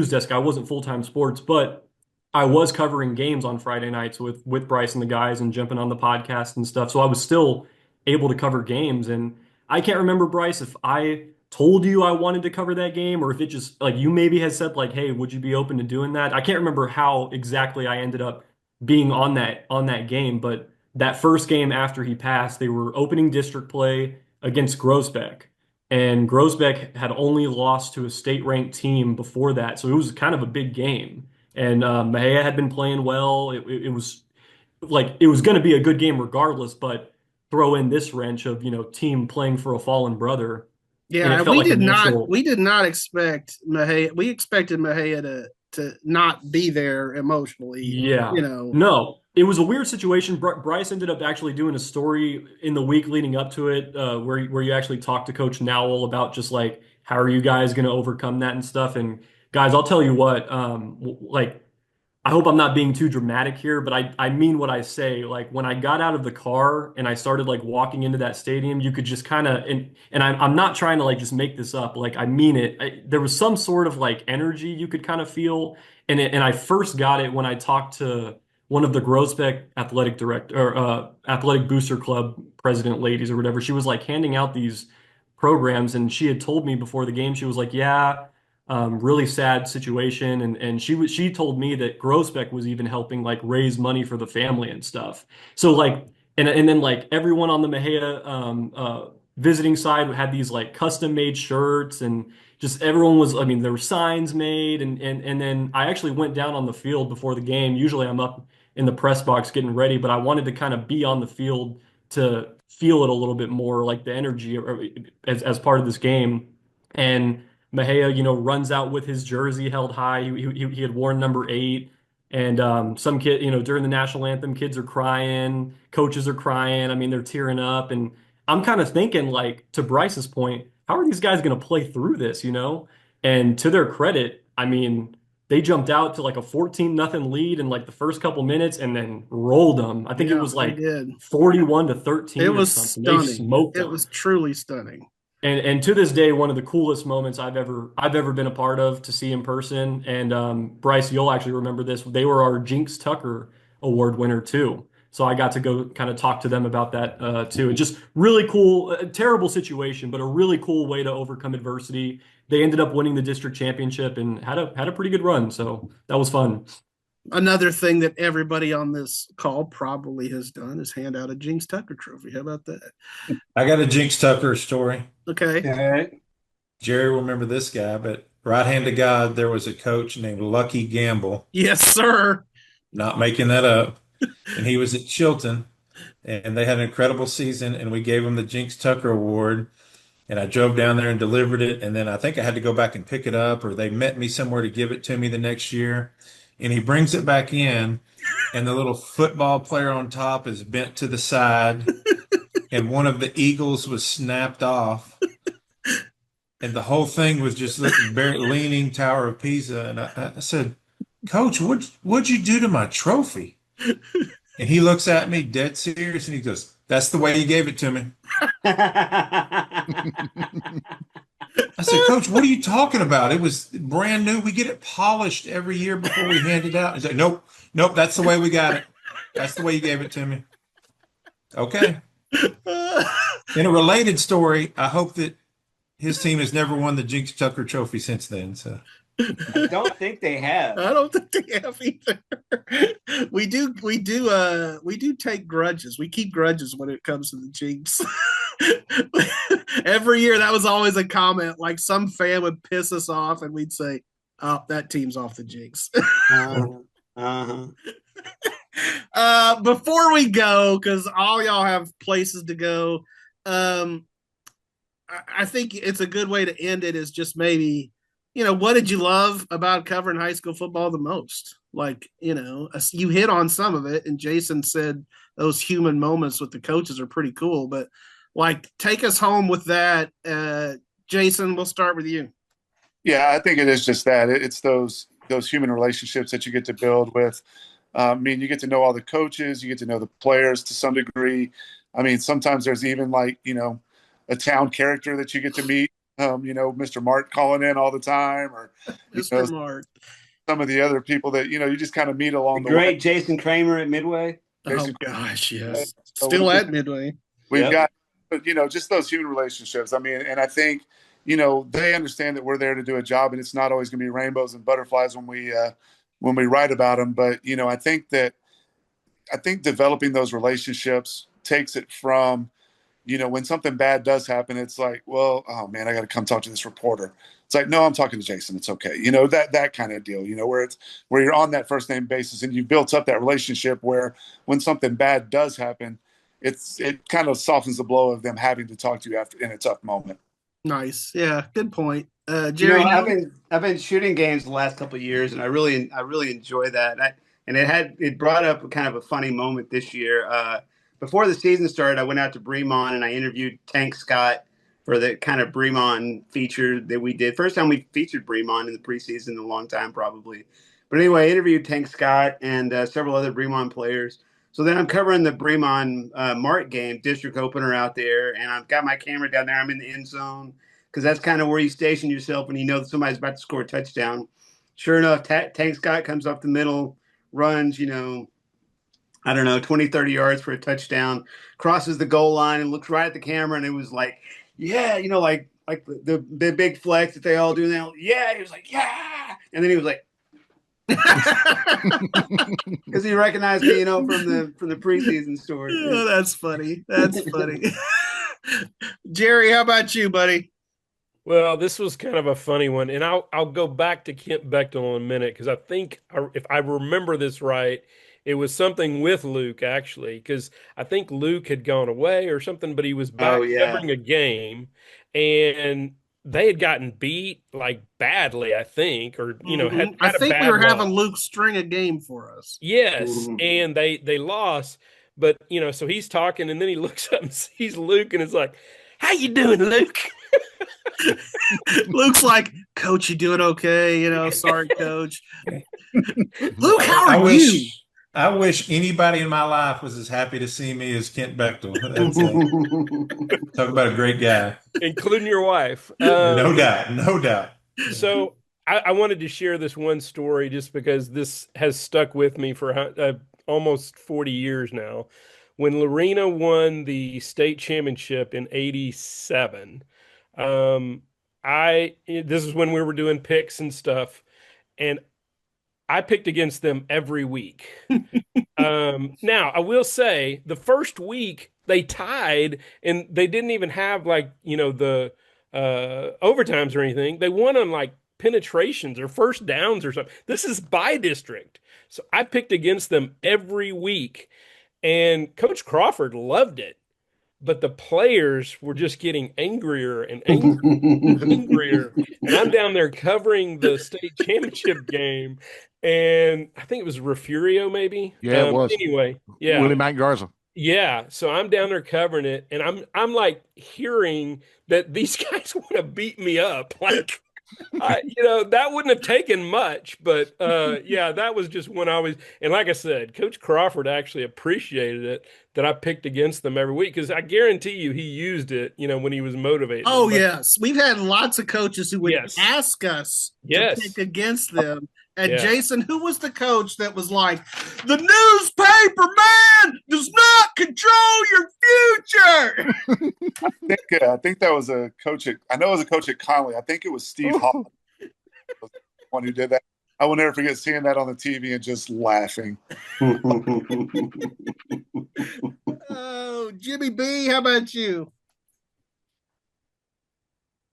desk. I wasn't full-time sports, but I was covering games on Friday nights with Brice and the guys and jumping on the podcast and stuff. So I was still able to cover games. And I can't remember, Brice, if I told you I wanted to cover that game or if it just you maybe had said hey, would you be open to doing that? I can't remember how exactly I ended up being on that game, but that first game after he passed, they were opening district play against Groesbeck. And Groesbeck had only lost to a state-ranked team before that, so it was kind of a big game. And Mexia had been playing well. It was it was going to be a good game regardless, but throw in this wrench of team playing for a fallen brother. Yeah, we did not expect Mexia. We expected Mexia to not be there emotionally. Yeah, no, it was a weird situation. Brice ended up actually doing a story in the week leading up to it, where you actually talked to Coach Nowell about just how are you guys going to overcome that and stuff. And guys, I'll tell you what, I hope I'm not being too dramatic here, but I mean what I say. When I got out of the car and I started walking into that stadium, you could just kind of, and I'm not trying to just make this up. I mean it. There was some sort of energy you could kind of feel. And I first got it when I talked to one of the Groesbeck athletic booster club president ladies or whatever. She was handing out these programs, and she had told me before the game, she was yeah, really sad situation, and she told me that Groesbeck was even helping raise money for the family and stuff. So and then everyone on the Mexia visiting side had these custom made shirts, and just everyone was, there were signs made, and then I actually went down on the field before the game. Usually I'm up in the press box getting ready, but I wanted to kind of be on the field to feel it a little bit more, the energy as part of this game. And Mexia, runs out with his jersey held high. He had worn number 8, and some kid, during the national anthem, kids are crying, coaches are crying. They're tearing up, and I'm kind of thinking, to Brice's point, how are these guys going to play through this? And to their credit, they jumped out to like a 14-0 lead in like the first couple minutes and then rolled them. I think it was like 41-13 it or was something. stunning. They smoked it them. was truly stunning. And to this day, one of the coolest moments I've ever been a part of to see in person. And Brice, you'll actually remember this. They were our Jinx Tucker Award winner too. So I got to go kind of talk to them about that too. And just really cool, terrible situation, but a really cool way to overcome adversity. They ended up winning the district championship and had a pretty good run. So that was fun. Another thing that everybody on this call probably has done is hand out a Jinx Tucker trophy. How about that? I got a Jinx Tucker story. Okay. All right. Jerry will remember this guy, but right hand to God, there was a coach named Lucky Gamble. Yes, sir. Not making that up. And he was at Chilton, and they had an incredible season, and we gave him the Jinx Tucker Award. And I drove down there and delivered it, and then I think I had to go back and pick it up, or they met me somewhere to give it to me the next year. And he brings it back in, and the little football player on top is bent to the side, and one of the eagles was snapped off, and the whole thing was just looking leaning Tower of Pisa. And I said, Coach, what'd you do to my trophy? And he looks at me dead serious, and he goes, that's the way you gave it to me. I said, Coach, what are you talking about? It was brand new. We get it polished every year before we hand it out. He's like, nope, that's the way we got it. That's the way you gave it to me. Okay. In a related story, I hope that his team has never won the Jinx Tucker Trophy since then. So I don't think they have. I don't think they have either. We do take grudges. We keep grudges when it comes to the Jinx. Every year, that was always a comment. Like some fan would piss us off, and we'd say, "Oh, that team's off the Jinx." Before we go, because all y'all have places to go, I think it's a good way to end it. Is just maybe, what did you love about covering high school football the most? Like, you hit on some of it, and Jason said those human moments with the coaches are pretty cool, but like, take us home with that. Jason, we'll start with you. Yeah, I think it is just that. It's those human relationships that you get to build with. You get to know all the coaches, you get to know the players to some degree. Sometimes there's even like, a town character that you get to meet. Mr. Mart calling in all the time, or Mr. Mart. Some of the other people that you just kind of meet along the way. Great Jason Kramer at Midway. Oh gosh, yes. Still at Midway. We've got, just those human relationships. And I think, they understand that we're there to do a job, and it's not always going to be rainbows and butterflies when we write about them. But, I think developing those relationships takes it from, when something bad does happen, it's like, well, oh man, I got to come talk to this reporter. It's like, no, I'm talking to Jason. It's okay. That kind of deal, where you're on that first name basis, and you've built up that relationship where when something bad does happen, it kind of softens the blow of them having to talk to you in a tough moment. Nice. Yeah. Good point. Jerry, I've been shooting games the last couple of years, and I really enjoy that. It brought up kind of a funny moment this year. Before the season started, I went out to Bremont and I interviewed Tank Scott for the kind of Bremont feature that we did. First time we featured Bremont in the preseason in a long time, probably. But anyway, I interviewed Tank Scott and several other Bremont players. So then I'm covering the Bremont Mart game, district opener out there, and I've got my camera down there. I'm in the end zone because that's kind of where you station yourself when you know that somebody's about to score a touchdown. Sure enough, Tank Scott comes up the middle, runs, 20, 30 yards for a touchdown, crosses the goal line and looks right at the camera. And it was like, yeah, like the big flex that they all do now. Yeah. He was like, yeah. And then he was like, because he recognized me, from the preseason story. Yeah, that's funny. That's funny. Jerry, how about you, buddy? Well, this was kind of a funny one, and I'll go back to Kent Bechtel in a minute because I think if I remember this right, it was something with Luke actually, because I think Luke had gone away or something, but he was back covering a game, and they had gotten beat like badly, I think, or had I think we were loss. having Luke string a game for us. Yes, and they lost, but so he's talking, and then he looks up and sees Luke, and it's like, "How you doing, Luke?" Luke's like, Coach, you doing okay? Sorry, Coach. Luke, how are you? I wish anybody in my life was as happy to see me as Kent Bechtel. Talk about a great guy. Including your wife. No doubt. So I wanted to share this one story just because this has stuck with me for almost 40 years now. When Lorena won the state championship in '87, this is when we were doing picks and stuff, and I picked against them every week. Now, I will say the first week they tied, and they didn't even have the overtimes or anything. They won on penetrations or first downs or something. This is by district. So I picked against them every week, and Coach Crawford loved it. But the players were just getting angrier and angrier. And I'm down there covering the state championship game. And I think it was Refugio, maybe. Yeah, it was. Anyway, yeah. Willie Mack Garza. Yeah. So I'm down there covering it. And I'm hearing that these guys want to beat me up. That wouldn't have taken much, but that was just when and like I said, Coach Crawford actually appreciated it that I picked against them every week, because I guarantee you he used it, when he was motivated. Oh, yes. We've had lots of coaches who would ask us to pick against them. And Jason, who was the coach that was like, the newspaper man does not control your future? I think that was a coach I know it was a coach at Conley. I think it was Steve Holland, the one who did that. I will never forget seeing that on the TV and just laughing. Oh, Jimmy B, how about you?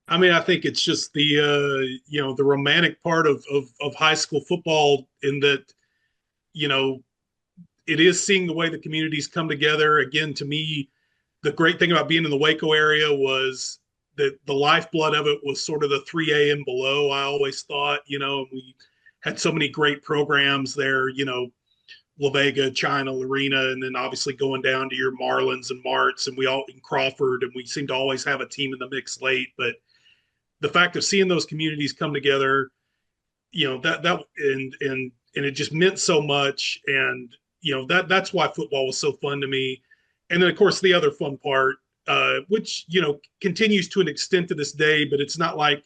I mean, I think it's just the the romantic part of high school football, in that, it is seeing the way the communities come together. Again, to me, the great thing about being in the Waco area was that the lifeblood of it was sort of the 3A and below. I always thought, we had so many great programs there, La Vega, China, Lorena, and then obviously going down to your Marlins and Marts, and we all in Crawford, and we seem to always have a team in the mix late. But the fact of seeing those communities come together, and it just meant so much. And, that's why football was so fun to me. And then, of course, the other fun part, which, continues to an extent to this day, but it's not like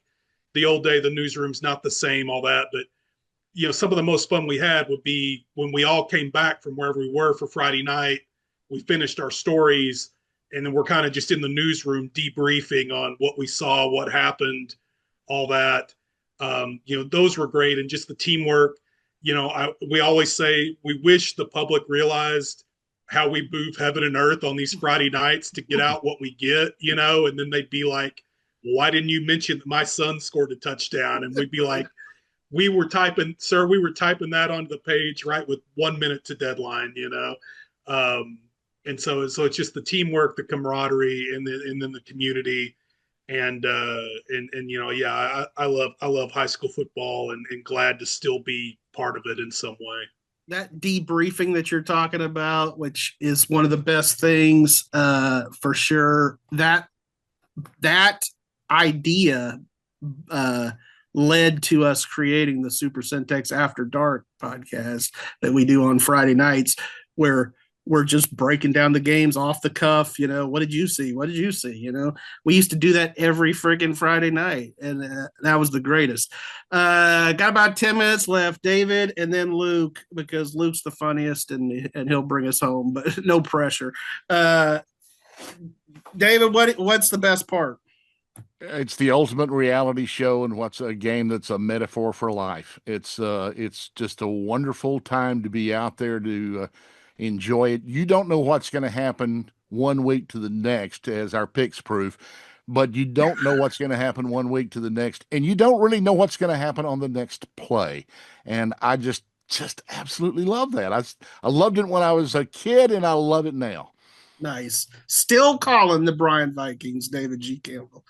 the old day, the newsroom's not the same, all that. But, some of the most fun we had would be when we all came back from wherever we were for Friday night, we finished our stories, and then we're kind of just in the newsroom debriefing on what we saw, what happened, all that. Those were great. And just the teamwork, we always say we wish the public realized how we move heaven and earth on these Friday nights to get out what we get, and then they'd be like, why didn't you mention that my son scored a touchdown? And we'd be like, we were typing that onto the page right with 1 minute to deadline, and so it's just the teamwork, the camaraderie, and then the community, and I love high school football, and glad to still be part of it in some way. That debriefing that you're talking about, which is one of the best things, for sure. That idea led to us creating the Super Centex After Dark podcast that we do on Friday nights, where we're just breaking down the games off the cuff. What did you see? What did you see? We used to do that every freaking Friday night, and that was the greatest. Got about 10 minutes left, David, and then Luke, because Luke's the funniest, and he'll bring us home, but no pressure. David, what's the best part? It's the ultimate reality show, and what's a game that's a metaphor for life. It's just a wonderful time to be out there to enjoy it. You don't know what's going to happen 1 week to the next, as our picks prove, but you don't know what's going to happen 1 week to the next, and you don't really know what's going to happen on the next play. And I just absolutely love that. I loved it when I was a kid, and I love it now. Nice. Still calling the Bryan Vikings, David G. Campbell.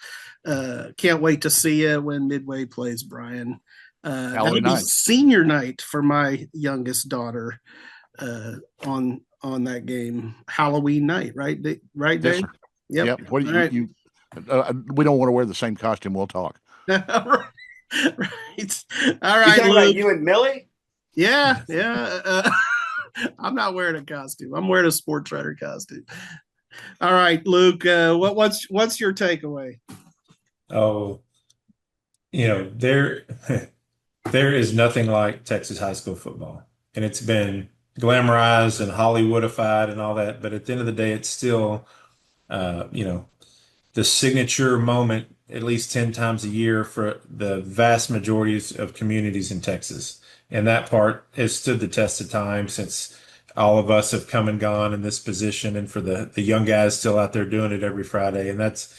Can't wait to see you when Midway plays, Brian. That'll be senior night for my youngest daughter on that game, Halloween night, right? Right, Dave? Yes, yep. What do We don't want to wear the same costume. We'll talk. Right. All right, talking Luke. about you and Millie? Yeah. I'm not wearing a costume. I'm wearing a sports writer costume. All right, Luke. What's your takeaway? Oh, there is nothing like Texas high school football, and it's been glamorized and Hollywoodified and all that. But at the end of the day, it's still, the signature moment at least 10 times a year for the vast majorities of communities in Texas. And that part has stood the test of time since all of us have come and gone in this position, and for the young guys still out there doing it every Friday. And that's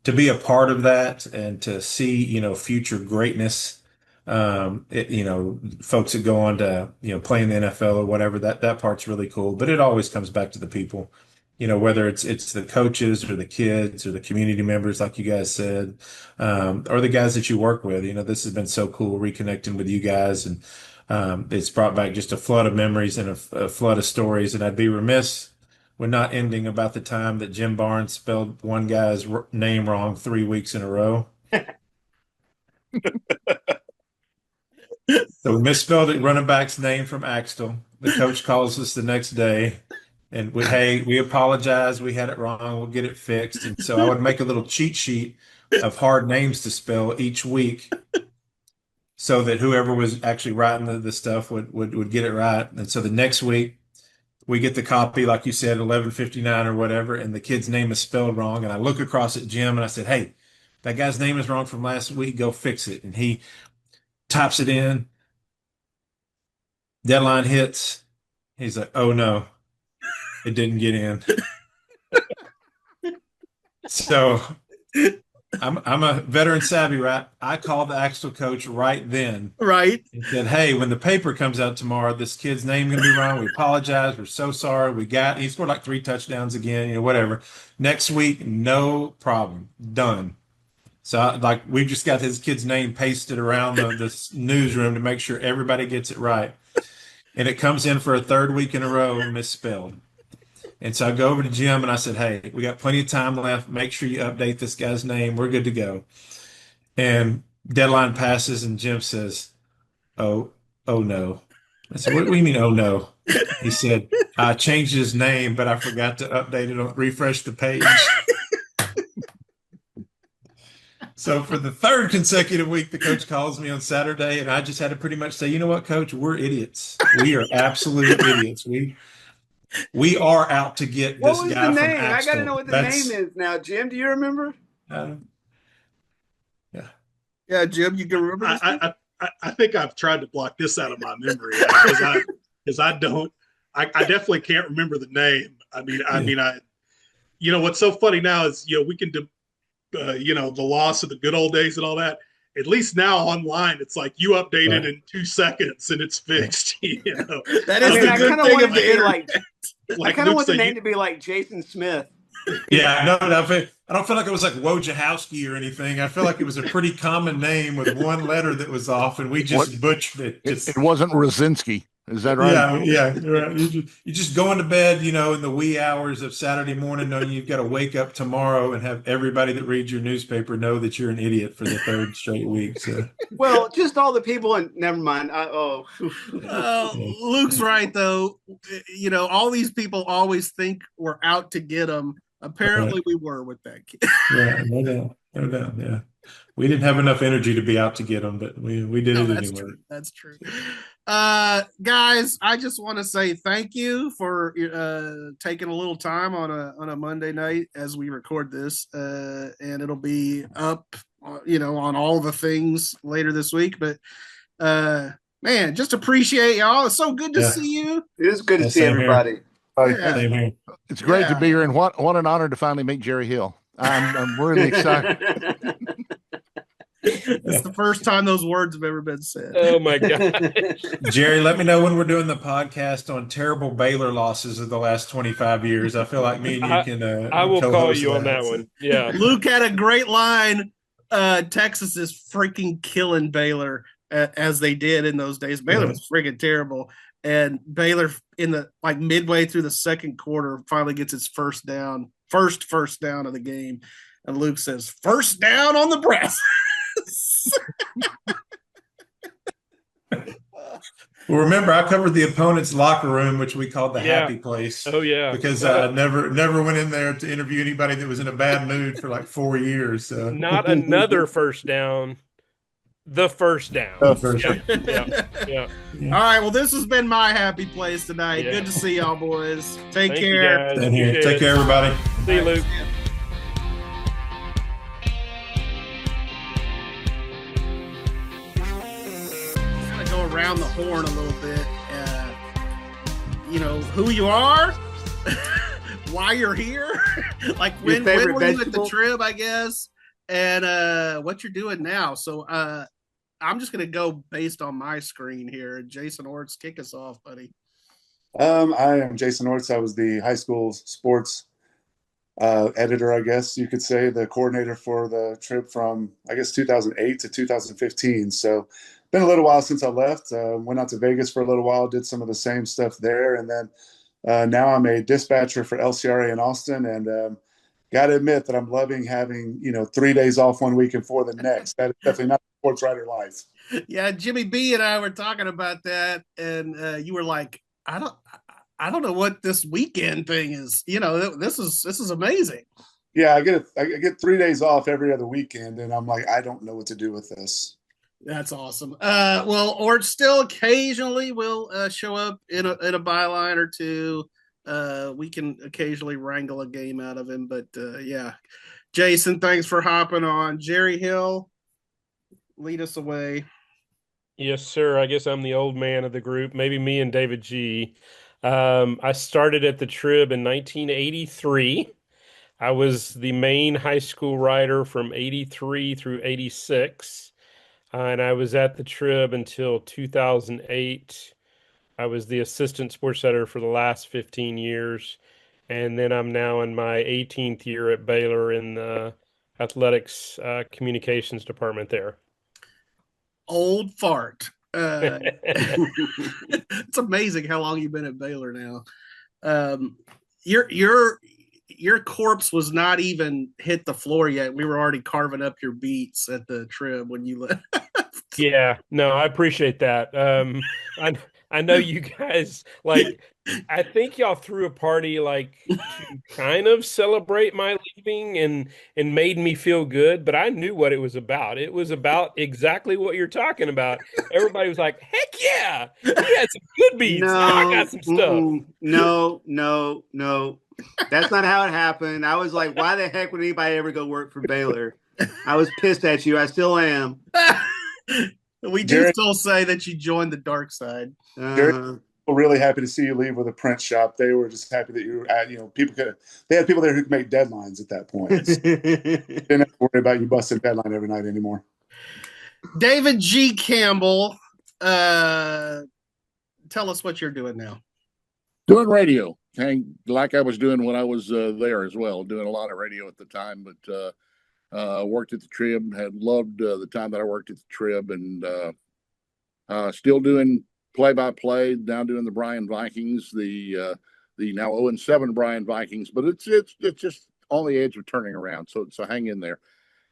to be a part of that and to see, future greatness, folks that go on to, play in the NFL or whatever, that part's really cool. But it always comes back to the people, whether it's the coaches or the kids or the community members, like you guys said, or the guys that you work with. This has been so cool reconnecting with you guys, and it's brought back just a flood of memories and a flood of stories. And I'd be remiss when not ending about the time that Jim Barnes spelled one guy's name wrong 3 weeks in a row. So we misspelled it, running back's name from Axtell. The coach calls us the next day and we apologize. We had it wrong. We'll get it fixed. And so I would make a little cheat sheet of hard names to spell each week, so that whoever was actually writing the stuff would get it right. And so the next week we get the copy, like you said, 11:59 or whatever, and the kid's name is spelled wrong. And I look across at Jim and I said, "Hey, that guy's name is wrong from last week. Go fix it." And he types it in. Deadline hits. He's like, "Oh no, it didn't get in." So I'm a veteran savvy, right? I called the Axtell coach right then. Right. And said, "Hey, when the paper comes out tomorrow, this kid's name gonna be wrong. We apologize. We're so sorry. He scored like 3 touchdowns again, whatever. Next week, no problem. Done." So we've just got his kid's name pasted around the newsroom to make sure everybody gets it right. And it comes in for a 3rd week in a row misspelled. And so I go over to Jim and I said, "Hey, we got plenty of time left. Make sure you update this guy's name. We're good to go." And deadline passes and Jim says, oh no. I said, "What do you mean, oh no?" He said, "I changed his name, but I forgot to update it refresh the page." So for the 3rd consecutive week, the coach calls me on Saturday, and I just had to pretty much say, "You know what, coach? We're idiots. We are absolute idiots. We are out to get this guy from Axtell." What was the name? I got to know what the name is now. Jim, do you remember? Yeah, Jim, you can remember this? I think I've tried to block this out of my memory because I definitely can't remember the name. What's so funny now is, we can the loss of the good old days and all that. At least now online, it's like you update it in 2 seconds and it's fixed. That is the good thing of the internet. I kind of want the name to be like Jason Smith. Yeah, no, I don't feel like it was like Wojciechowski or anything. I feel like it was a pretty common name with one letter that was off, and we just butchered it. It wasn't Rosinski. Is that right? Yeah. Right. You just going to bed, in the wee hours of Saturday morning, knowing you've got to wake up tomorrow and have everybody that reads your newspaper know that you're an idiot for the 3rd straight week. So. Well, just all the people, and never mind. Luke's right, though. All these people always think we're out to get them. Apparently, we were with that kid. Yeah, no doubt. Yeah, we didn't have enough energy to be out to get them, but we did it anyway. True. That's true. Guys, I just want to say thank you for taking a little time on a Monday night as we record this, and it'll be up, on all the things later this week. But man, just appreciate y'all. It's so good to see you. It is good to see everybody. Same here. It's great to be here, and what an honor to finally meet Jerry Hill. I'm really excited. It's the first time those words have ever been said. Oh my God. Jerry, let me know when we're doing the podcast on terrible Baylor losses of the last 25 years. I feel like me and you can I will call you on that one. Yeah. Luke had a great line. Texas is freaking killing Baylor as they did in those days. Baylor was freaking terrible. And Baylor in the midway through the 2nd quarter finally gets its first down of the game. And Luke says, first down on the breast. Well, remember, I covered the opponent's locker room, which we called the happy place. Oh, yeah. Because I never went in there to interview anybody that was in a bad mood for like 4 years. So. Not another first down. The first down. The first down. Yeah. All right. Well, this has been my happy place tonight. Yeah. Good to see y'all, boys. Take Thank care. You guys. Take care, everybody. See you, Luke. Go around the horn a little bit. Who you are, why you're here, like when were you at the Trib, I guess, and what you're doing now. So I'm just gonna go based on my screen here. Jason Orts, kick us off, buddy. I am Jason Orts. I was the high school sports editor, I guess you could say, the coordinator for the Trib from, I guess, 2008 to 2015. So been a little while since I left. Went out to Vegas for a little while, did some of the same stuff there. And then now I'm a dispatcher for LCRA in Austin. And got to admit that I'm loving having, 3 days off one week and 4 the next. That is definitely not a sports writer life. Yeah, Jimmy B and I were talking about that. And you were like, I don't know what this weekend thing is. This is amazing. Yeah, I get 3 days off every other weekend. And I'm like, I don't know what to do with this. That's awesome. Well, Orts still occasionally will show up in a byline or two. We can occasionally wrangle a game out of him, but yeah. Jason, thanks for hopping on. Jerry Hill, lead us away. Yes, sir. I guess I'm the old man of the group. Maybe me and David G. I started at the Trib in 1983. I was the main high school writer from 83 through 86. And I was at the Trib until 2008. I was the assistant sports editor for the last 15 years. And then I'm now in my 18th year at Baylor in the athletics communications department there. Old fart. It's amazing how long you've been at Baylor now. Your corpse was not even hit the floor yet. We were already carving up your beats at the Trib when you left. Yeah, no, I appreciate that. I know you guys, I think y'all threw a party to kind of celebrate my leaving and made me feel good, but I knew what it was about. It was about exactly what you're talking about. Everybody was like, heck yeah, he had some good beats. No, I got some stuff. No. That's not how it happened. I was like, why the heck would anybody ever go work for Baylor? I was pissed at you. I still am. We do still say that you joined the dark side. We're really happy to see you leave with a print shop. They were just happy that you were at, they had people there who could make deadlines at that point. Didn't have to worry about you busting deadline every night anymore. David G. Campbell, tell us what you're doing now. Doing radio, like I was doing when I was there as well, doing a lot of radio at the time, but worked at the Trib, had loved the time that I worked at the Trib, and still doing play-by-play, now doing the Bryan Vikings, the now 0-7 Bryan Vikings, but it's just on the edge of turning around, so hang in there.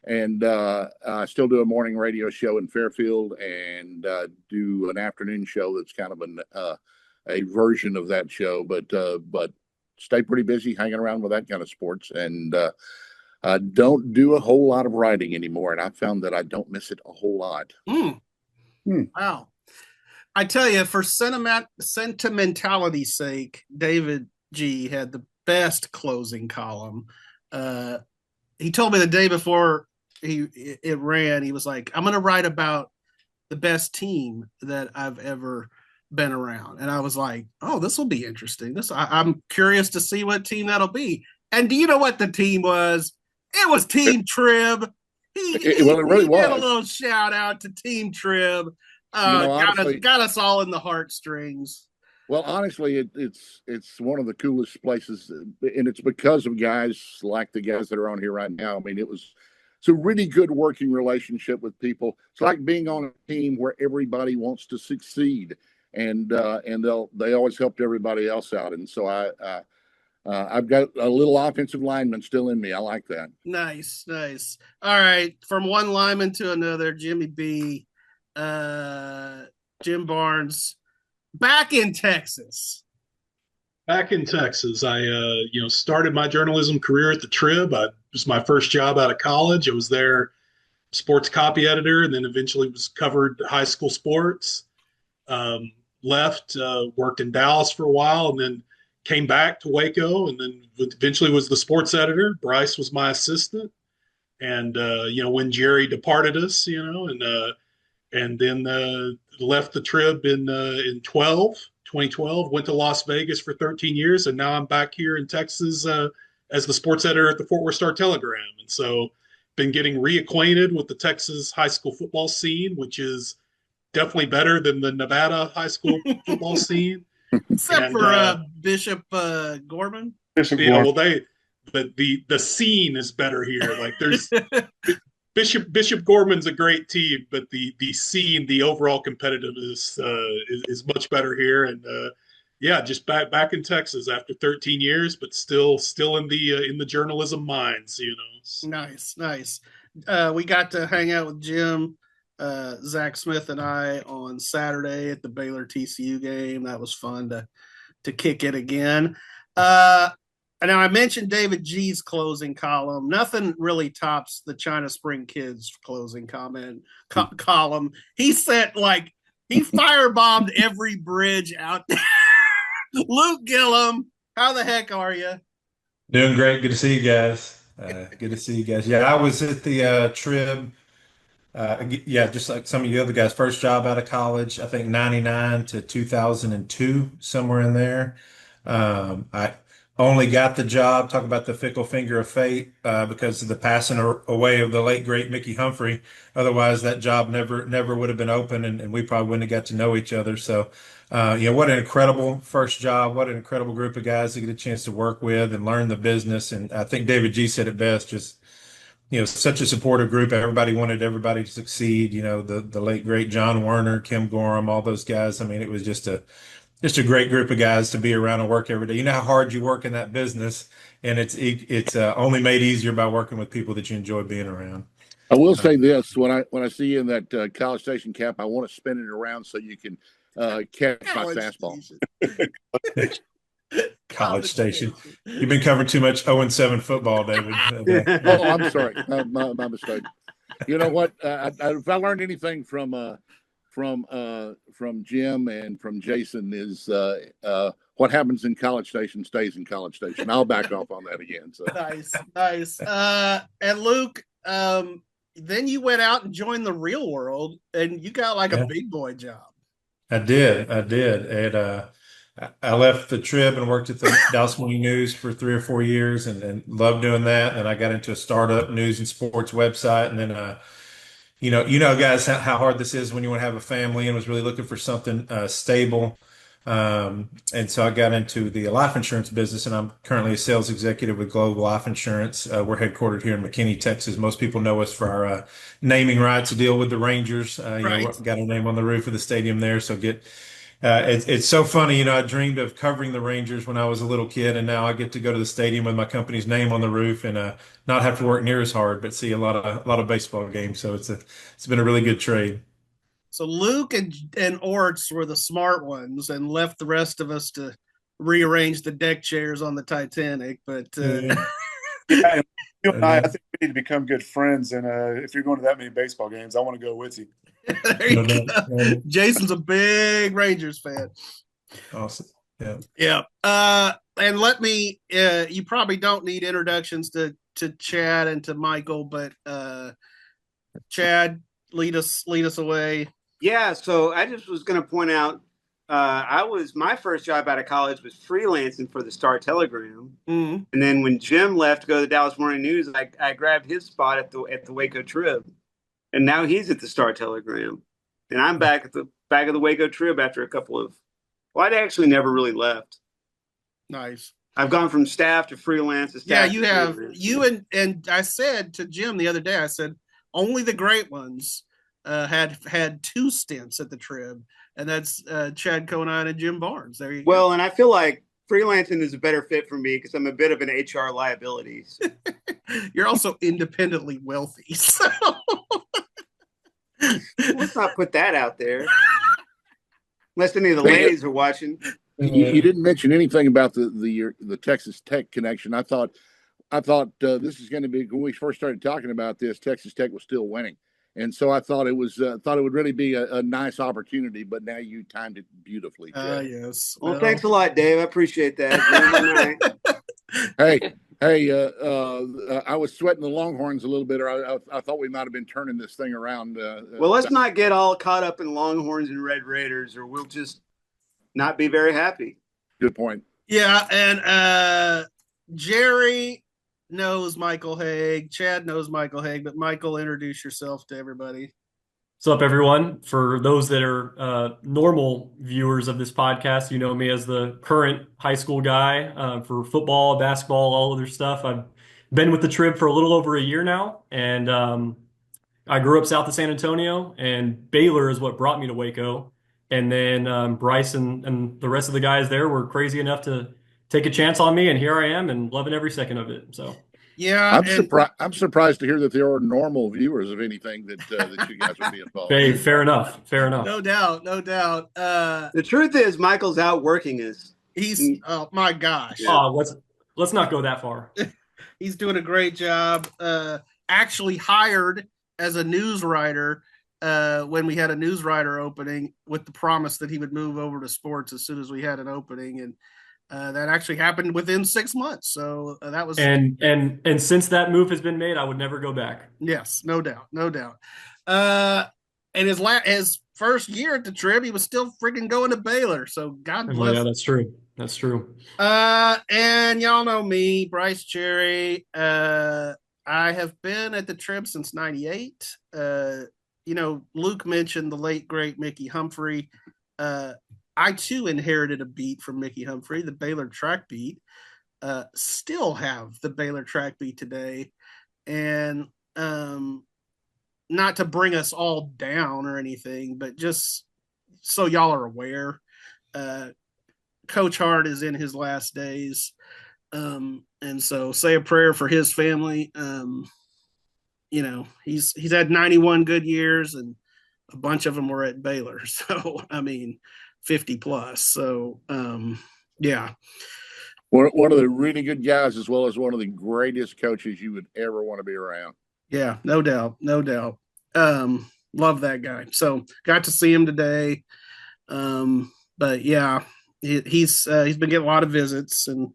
And I still do a morning radio show in Fairfield and do an afternoon show that's kind of a version of that show, but stay pretty busy hanging around with that kind of sports, and don't do a whole lot of writing anymore, and I found that I don't miss it a whole lot. Wow. I tell you, for sentimentality's sake, David G. had the best closing column. He told me the day before it ran, he was like, I'm going to write about the best team that I've ever been around. And I was like, oh, this will be interesting. I'm curious to see what team that'll be. And do you know what the team was? It was Team Trib. It really was. Did a little shout out to Team Trib. Honestly, got us all in the heartstrings. Well, honestly, it's one of the coolest places, and it's because of guys like the guys that are on here right now. I mean, it's a really good working relationship with people. It's like being on a team where everybody wants to succeed, and they always helped everybody else out. And so I've got a little offensive lineman still in me. I like that. Nice. All right, from one lineman to another, Jimmy B, Jim Barnes, back in Texas. Back in Texas, I started my journalism career at the Trib. It was my first job out of college. I was there, sports copy editor, and then eventually was covered high school sports. Left, worked in Dallas for a while, and then came back to Waco, and then eventually was the sports editor. Brice was my assistant, and when Jerry departed us, and then left the Trib in 2012, went to Las Vegas for 13 years, and now I'm back here in Texas as the sports editor at the Fort Worth Star-Telegram. And so been getting reacquainted with the Texas high school football scene, which is definitely better than the Nevada high school football scene. Except for Bishop Gorman. Well, the scene is better here. Like there's Bishop Gorman's a great team, but the scene, the overall competitiveness is much better here. And just back in Texas after 13 years, but still in the journalism minds, Nice. We got to hang out with Jim, Zach Smith, and I on Saturday at the Baylor TCU game. That was fun to kick it again. And I mentioned David G's closing column. Nothing really tops the China Spring Kids closing column. He said, he firebombed every bridge out there. Luke Gilliam, how the heck are you? Doing great. Good to see you guys. Yeah, I was at the Trib. Just like some of you other guys, first job out of college, I think 99 to 2002, somewhere in there. I only got the job, talk about the fickle finger of fate, because of the passing away of the late, great Mickey Humphrey. Otherwise, that job never would have been open, and we probably wouldn't have got to know each other. So, what an incredible first job. What an incredible group of guys to get a chance to work with and learn the business. And I think David G said it best, just such a supportive group. Everybody wanted everybody to succeed. The late, great John Werner, Kim Gorham, all those guys. I mean, it was just a great group of guys to be around and work every day. You know how hard you work in that business, and it's only made easier by working with people that you enjoy being around. I will say this: when I see you in that College Station cap, I want to spin it around so you can catch my fastball. College Station. You've been covering too much 0-7 football, David. Oh, I'm sorry, my mistake. You know what? If I learned anything from Jim and from Jason is what happens in College Station stays in College Station. I'll back off on that again. So. Nice. And Luke, then you went out and joined the real world, and you got a big boy job. I did. And I left the Trib and worked at the Dallas Morning News for 3 or 4 years, and loved doing that. And I got into a startup news and sports website, and then guys, how hard this is when you want to have a family, and was really looking for something stable. And so I got into the life insurance business, and I'm currently a sales executive with Global Life Insurance. We're headquartered here in McKinney, Texas. Most people know us for our naming rights to deal with the Rangers. Right. Got our name on the roof of the stadium there. So it's so funny. I dreamed of covering the Rangers when I was a little kid, and now I get to go to the stadium with my company's name on the roof and not have to work near as hard, but see a lot of baseball games. So it's been a really good trade. So Luke and Orts were the smart ones and left the rest of us to rearrange the deck chairs on the Titanic. But you and I think we need to become good friends. And if you're going to that many baseball games, I want to go with you. There you go. Jason's a big Rangers fan. Awesome. Yeah. And let me. You probably don't need introductions to Chad and to Michael, but Chad, lead us away. Yeah, so I just was going to point out, my first job out of college was freelancing for the Star-Telegram, and then when Jim left to go to the Dallas Morning News, I grabbed his spot at the Waco Trib, and now he's at the Star-Telegram, and I'm back of the Waco Trib after a couple of. Well, I actually never really left. Nice. I've gone from staff to freelance to staff. Yeah, you have. You and I said to Jim the other day, I said only the great ones had 2 stints at the Trib, and that's Chad Conine and Jim Barnes. There you go. Well, and I feel like freelancing is a better fit for me because I'm a bit of an HR liability. So. You're also independently wealthy. So. Let's not put that out there. Unless any of the ladies are watching. You didn't mention anything about the Texas Tech connection. I thought this is going to be, when we first started talking about this, Texas Tech was still winning. And so I thought it would really be a nice opportunity, but now you timed it beautifully. Yes. Well, thanks a lot, Dave. I appreciate that. Hey, I was sweating the Longhorns a little bit, or I thought we might have been turning this thing around. Well, let's not get all caught up in Longhorns and Red Raiders, or we'll just not be very happy. Good point. Yeah, and Jerry knows Michael Haag. Chad knows Michael Haag, but Michael, introduce yourself to everybody. What's up, everyone? For those that are normal viewers of this podcast, you know me as the current high school guy for football, basketball, all other stuff. I've been with the Trib for a little over a year now, and I grew up south of San Antonio, and Baylor is what brought me to Waco. And then Brice and the rest of the guys there were crazy enough to take a chance on me, and here I am, and loving every second of it. So, yeah, I'm surprised to hear that there are normal viewers of anything that you guys would be involved. Hey, fair enough. No doubt. The truth is, Michael's outworking us. He's oh my gosh. Oh, let's not go that far. He's doing a great job. Actually hired as a news writer when we had a news writer opening, with the promise that he would move over to sports as soon as we had an opening, and that actually happened within 6 months. So that was and since that move has been made, I would never go back. Yes, no doubt. And his first year at the Trib, he was still freaking going to Baylor. So God bless. Yeah, that's true. That's true. And y'all know me, Brice Cherry. I have been at the Trib since '98. Luke mentioned the late great Mickey Humphrey. I too inherited a beat from Mickey Humphrey, the Baylor track beat. Still have the Baylor track beat today. And not to bring us all down or anything, but just so y'all are aware, Coach Hart is in his last days. And so say a prayer for his family. He's had 91 good years, and a bunch of them were at Baylor. So, 50 plus. So, yeah. One of the really good guys, as well as one of the greatest coaches you would ever want to be around. Yeah, no doubt. Love that guy. So got to see him today. But yeah, he's been getting a lot of visits, and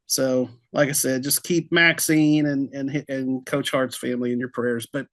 so, like I said, just keep Maxine and Coach Hart's family in your prayers. But